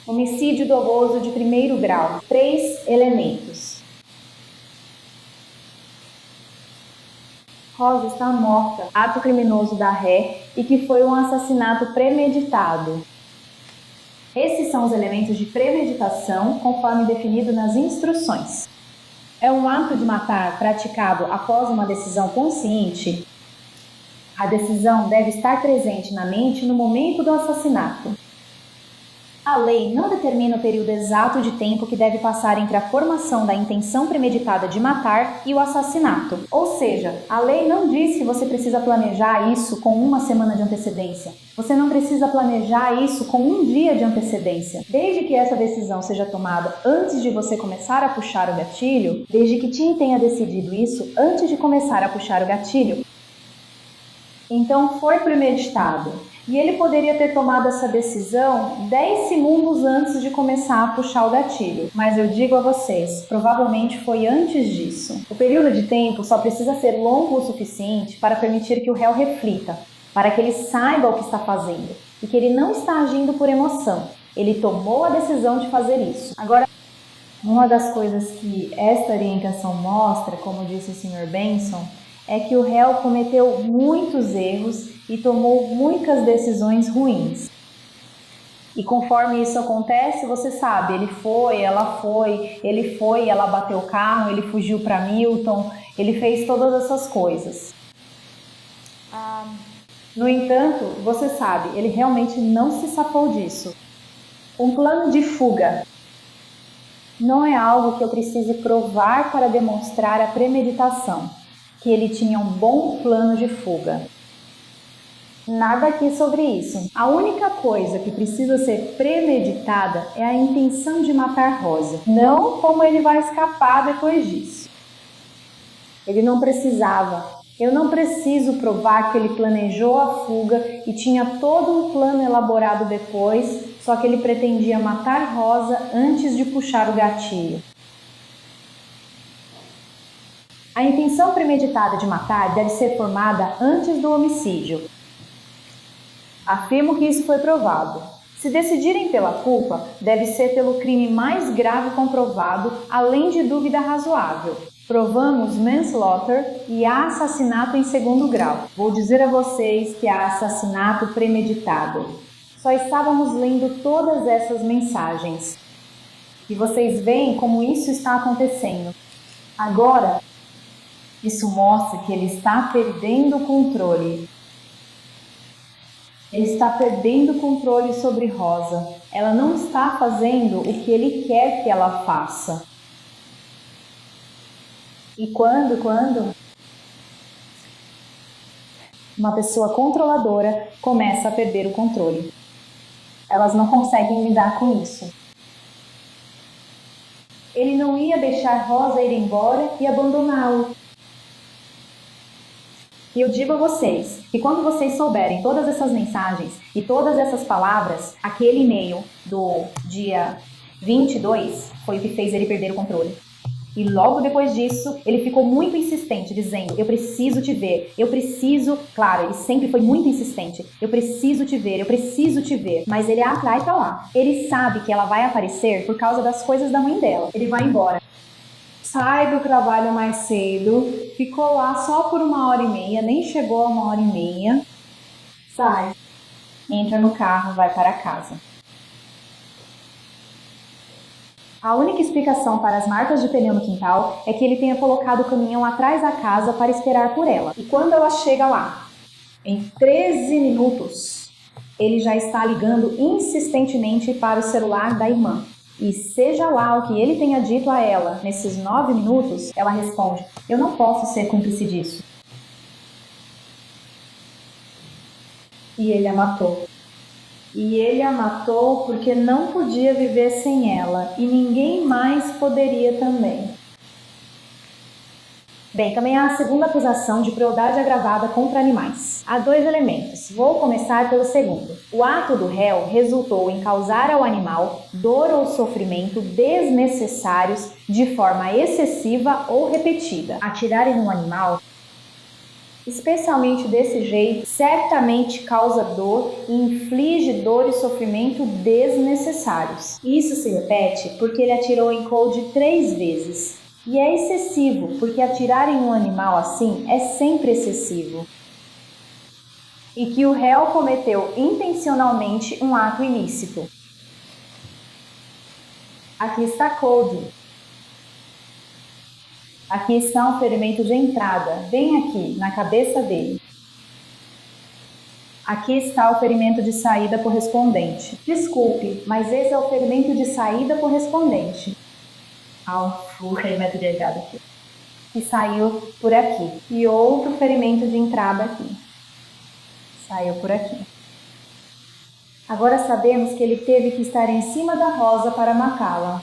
[SPEAKER 2] Homicídio doloso de primeiro grau. 3 elementos. Rosa está morta, ato criminoso da Ré, e que foi um assassinato premeditado. Esses são os elementos de premeditação, conforme definido nas instruções. É um ato de matar praticado após uma decisão consciente. A decisão deve estar presente na mente no momento do assassinato. A lei não determina o período exato de tempo que deve passar entre a formação da intenção premeditada de matar e o assassinato. Ou seja, a lei não diz que você precisa planejar isso com 1 semana de antecedência. Você não precisa planejar isso com 1 dia de antecedência. Desde que essa decisão seja tomada antes de você começar a puxar o gatilho, desde que Tim tenha decidido isso antes de começar a puxar o gatilho, então foi premeditado. E ele poderia ter tomado essa decisão 10 segundos antes de começar a puxar o gatilho. Mas eu digo a vocês, provavelmente foi antes disso. O período de tempo só precisa ser longo o suficiente para permitir que o réu reflita, para que ele saiba o que está fazendo e que ele não está agindo por emoção. Ele tomou a decisão de fazer isso. Agora, uma das coisas que esta orientação mostra, como disse o Sr. Benson, é que o réu cometeu muitos erros e tomou muitas decisões ruins. E conforme isso acontece, você sabe, ele foi, ela bateu o carro, ele fugiu para Milton, ele fez todas essas coisas. No entanto, você sabe, ele realmente não se safou disso. Um plano de fuga não é algo que eu precise provar para demonstrar a premeditação, que ele tinha um bom plano de fuga. Nada aqui sobre isso. A única coisa que precisa ser premeditada é a intenção de matar Rosa. Não como ele vai escapar depois disso. Ele não precisava. Eu não preciso provar que ele planejou a fuga e tinha todo um plano elaborado depois, só que ele pretendia matar Rosa antes de puxar o gatilho. A intenção premeditada de matar deve ser formada antes do homicídio. Afirmo que isso foi provado. Se decidirem pela culpa, deve ser pelo crime mais grave comprovado, além de dúvida razoável. Provamos manslaughter e há assassinato em segundo grau. Vou dizer a vocês que há assassinato premeditado. Só estávamos lendo todas essas mensagens. E vocês veem como isso está acontecendo. Agora, isso mostra que ele está perdendo o controle. Ele está perdendo o controle sobre Rosa. Ela não está fazendo o que ele quer que ela faça. E quando uma pessoa controladora começa a perder o controle, elas não conseguem lidar com isso. Ele não ia deixar Rosa ir embora e abandoná-lo. E eu digo a vocês que quando vocês souberem todas essas mensagens e todas essas palavras, aquele e-mail do dia 22 foi o que fez ele perder o controle. E logo depois disso, ele ficou muito insistente, dizendo, eu preciso te ver, eu preciso... Claro, ele sempre foi muito insistente. Eu preciso te ver, eu preciso te ver. Mas ele atrai pra lá. Ele sabe que ela vai aparecer por causa das coisas da mãe dela. Ele vai embora. Sai do trabalho mais cedo, ficou lá só por 1h30, nem chegou a 1h30. Sai. Entra no carro, vai para casa. A única explicação para as marcas de pneu no quintal é que ele tenha colocado o caminhão atrás da casa para esperar por ela. E quando ela chega lá, em 13 minutos, ele já está ligando insistentemente para o celular da irmã. E seja lá o que ele tenha dito a ela nesses 9 minutos, ela responde, eu não posso ser cúmplice disso. E ele a matou. E ele a matou porque não podia viver sem ela, e ninguém mais poderia também. Bem, também há a segunda acusação de crueldade agravada contra animais. Há 2 elementos. Vou começar pelo segundo. O ato do réu resultou em causar ao animal dor ou sofrimento desnecessários de forma excessiva ou repetida. Atirar em um animal, especialmente desse jeito, certamente causa dor e inflige dor e sofrimento desnecessários. Isso se repete porque ele atirou em Cody 3 vezes. E é excessivo, porque atirar em um animal assim é sempre excessivo. E que o réu cometeu intencionalmente um ato ilícito. Aqui está Cody. Aqui está um ferimento de entrada, bem aqui, na cabeça dele. Aqui está o ferimento de saída correspondente. Desculpe, mas esse é o ferimento de saída correspondente o ferimento de entrada aqui. Que saiu por aqui. E outro ferimento de entrada aqui. Saiu por aqui. Agora sabemos que ele teve que estar em cima da Rosa para matá-la.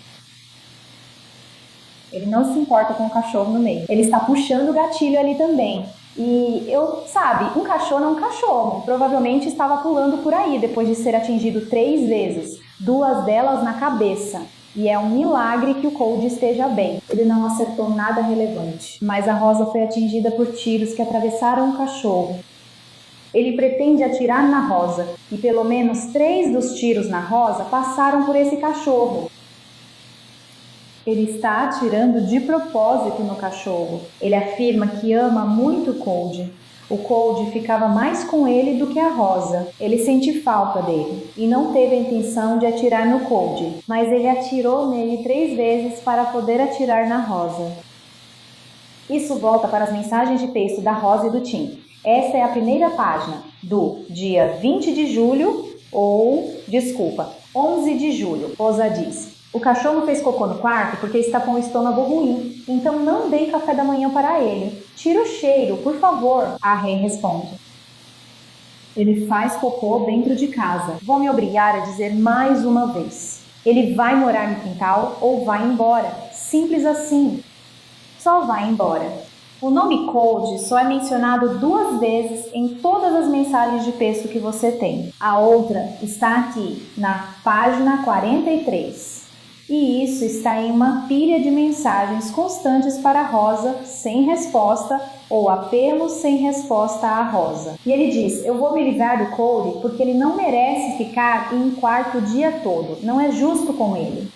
[SPEAKER 2] Ele não se importa com o cachorro no meio. Ele está puxando o gatilho ali também. E um cachorro é um cachorro. Provavelmente estava pulando por aí depois de ser atingido 3 vezes. 2 delas na cabeça. E é um milagre que o Cody esteja bem. Ele não acertou nada relevante. Mas a Rosa foi atingida por tiros que atravessaram o cachorro. Ele pretende atirar na Rosa. E pelo menos 3 dos tiros na Rosa passaram por esse cachorro. Ele está atirando de propósito no cachorro. Ele afirma que ama muito o Cody. O Cody ficava mais com ele do que a Rosa. Ele sente falta dele e não teve a intenção de atirar no Cody, mas ele atirou nele 3 vezes para poder atirar na Rosa. Isso volta para as mensagens de texto da Rosa e do Tim. Essa é a primeira página do dia 20 de julho, 11 de julho. Rosa diz: o cachorro fez cocô no quarto porque está com o estômago ruim, então não dei café da manhã para ele. Tira o cheiro, por favor, a Ray responde. Ele faz cocô dentro de casa. Vou me obrigar a dizer mais uma vez. Ele vai morar no quintal ou vai embora. Simples assim. Só vai embora. O nome Cold só é mencionado 2 vezes em todas as mensagens de texto que você tem. A outra está aqui, na página 43. E isso está em uma pilha de mensagens constantes para a Rosa sem resposta ou apelos sem resposta à Rosa. E ele diz, eu vou me livrar do Cody porque ele não merece ficar em um quarto o dia todo. Não é justo com ele.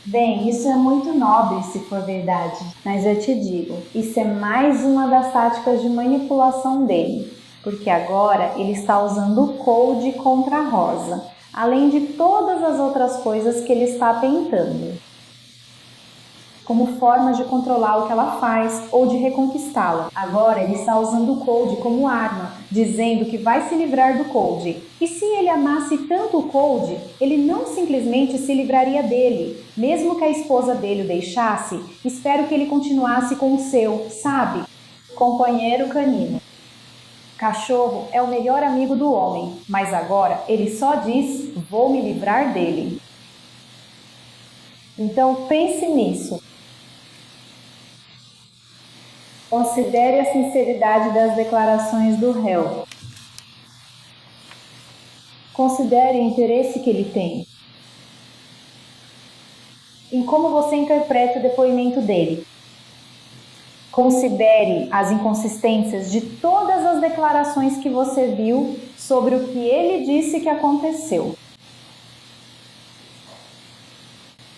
[SPEAKER 2] Bem, isso é muito nobre se for verdade, mas eu te digo, isso é mais uma das táticas de manipulação dele, porque agora ele está usando o Cody contra a Rosa, além de todas as outras coisas que ele está tentando, como forma de controlar o que ela faz ou de reconquistá-la. Agora ele está usando o Cody como arma, dizendo que vai se livrar do Cody. E se ele amasse tanto o Cody, ele não simplesmente se livraria dele. Mesmo que a esposa dele o deixasse, espero que ele continuasse com o seu, sabe? Companheiro canino. Cachorro é o melhor amigo do homem, mas agora ele só diz, vou me livrar dele. Então pense nisso. Considere a sinceridade das declarações do réu. Considere o interesse que ele tem. Em como você interpreta o depoimento dele. Considere as inconsistências de todas as declarações que você viu sobre o que ele disse que aconteceu.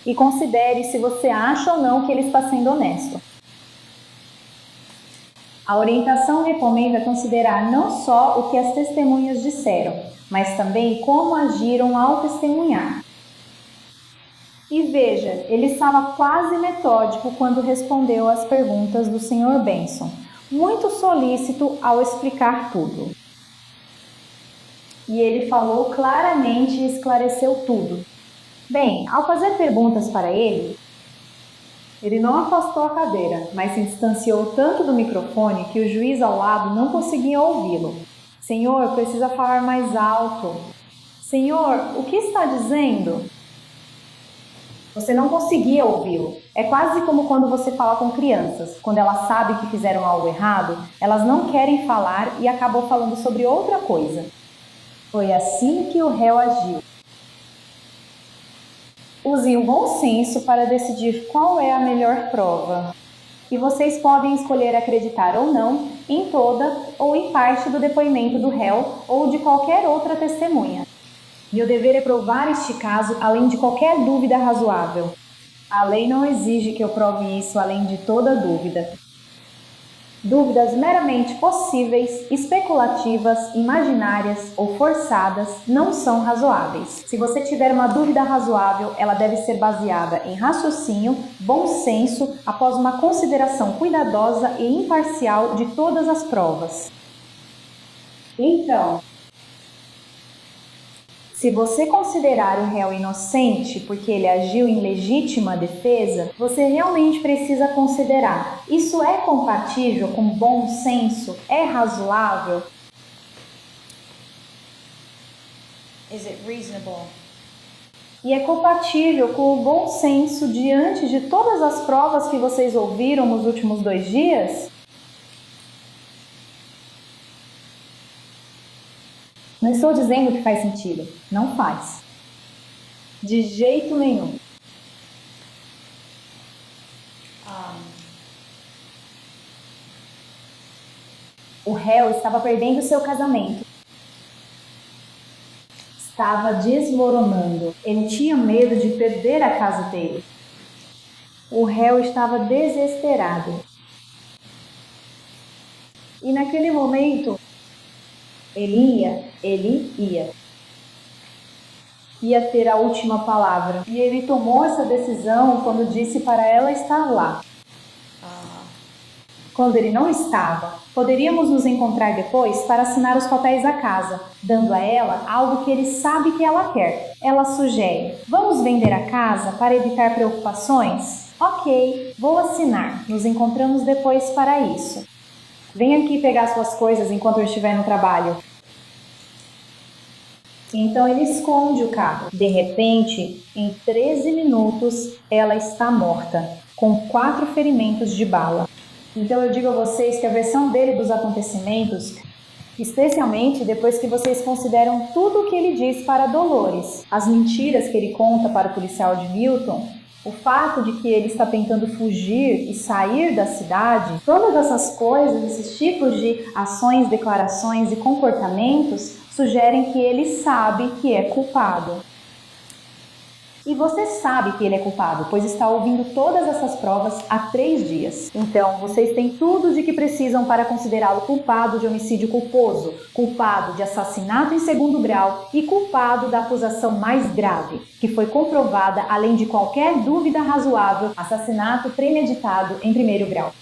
[SPEAKER 2] E considere se você acha ou não que ele está sendo honesto. A orientação recomenda considerar não só o que as testemunhas disseram, mas também como agiram ao testemunhar. E veja, ele estava quase metódico quando respondeu às perguntas do Sr. Benson, muito solícito ao explicar tudo. E ele falou claramente e esclareceu tudo. Bem, ao fazer perguntas para ele não afastou a cadeira, mas se distanciou tanto do microfone que o juiz ao lado não conseguia ouvi-lo. Senhor, precisa falar mais alto. Senhor, o que está dizendo? Você não conseguia ouvi-lo. É quase como quando você fala com crianças. Quando elas sabem que fizeram algo errado, elas não querem falar e acabam falando sobre outra coisa. Foi assim que o réu agiu. Use o bom senso para decidir qual é a melhor prova. E vocês podem escolher acreditar ou não em toda ou em parte do depoimento do réu ou de qualquer outra testemunha. Meu dever é provar este caso além de qualquer dúvida razoável. A lei não exige que eu prove isso além de toda dúvida. Dúvidas meramente possíveis, especulativas, imaginárias ou forçadas não são razoáveis. Se você tiver uma dúvida razoável, ela deve ser baseada em raciocínio, bom senso, após uma consideração cuidadosa e imparcial de todas as provas. Então, se você considerar o réu inocente porque ele agiu em legítima defesa, você realmente precisa considerar: isso é compatível com bom senso? É razoável?
[SPEAKER 5] Is it reasonable?
[SPEAKER 2] E é compatível com o bom senso diante de todas as provas que vocês ouviram nos últimos 2 dias? Não estou dizendo que faz sentido. Não faz. De jeito nenhum. O réu estava perdendo seu casamento. Estava desmoronando. Ele tinha medo de perder a casa dele. O réu estava desesperado. E naquele momento, ele ia ter a última palavra. E ele tomou essa decisão quando disse para ela estar lá. Quando ele não estava, poderíamos nos encontrar depois para assinar os papéis da casa, dando a ela algo que ele sabe que ela quer. Ela sugere: vamos vender a casa para evitar preocupações? Ok, vou assinar. Nos encontramos depois para isso. Venha aqui pegar suas coisas enquanto eu estiver no trabalho. Então ele esconde o carro. De repente, em 13 minutos, ela está morta, com 4 ferimentos de bala. Então eu digo a vocês que a versão dele dos acontecimentos, especialmente depois que vocês consideram tudo o que ele diz para Dolores, as mentiras que ele conta para o policial de Milton, o fato de que ele está tentando fugir e sair da cidade, todas essas coisas, esses tipos de ações, declarações e comportamentos sugerem que ele sabe que é culpado. E você sabe que ele é culpado, pois está ouvindo todas essas provas há 3 dias. Então, vocês têm tudo de que precisam para considerá-lo culpado de homicídio culposo, culpado de assassinato em 2º grau e culpado da acusação mais grave, que foi comprovada, além de qualquer dúvida razoável, assassinato premeditado em 1º grau.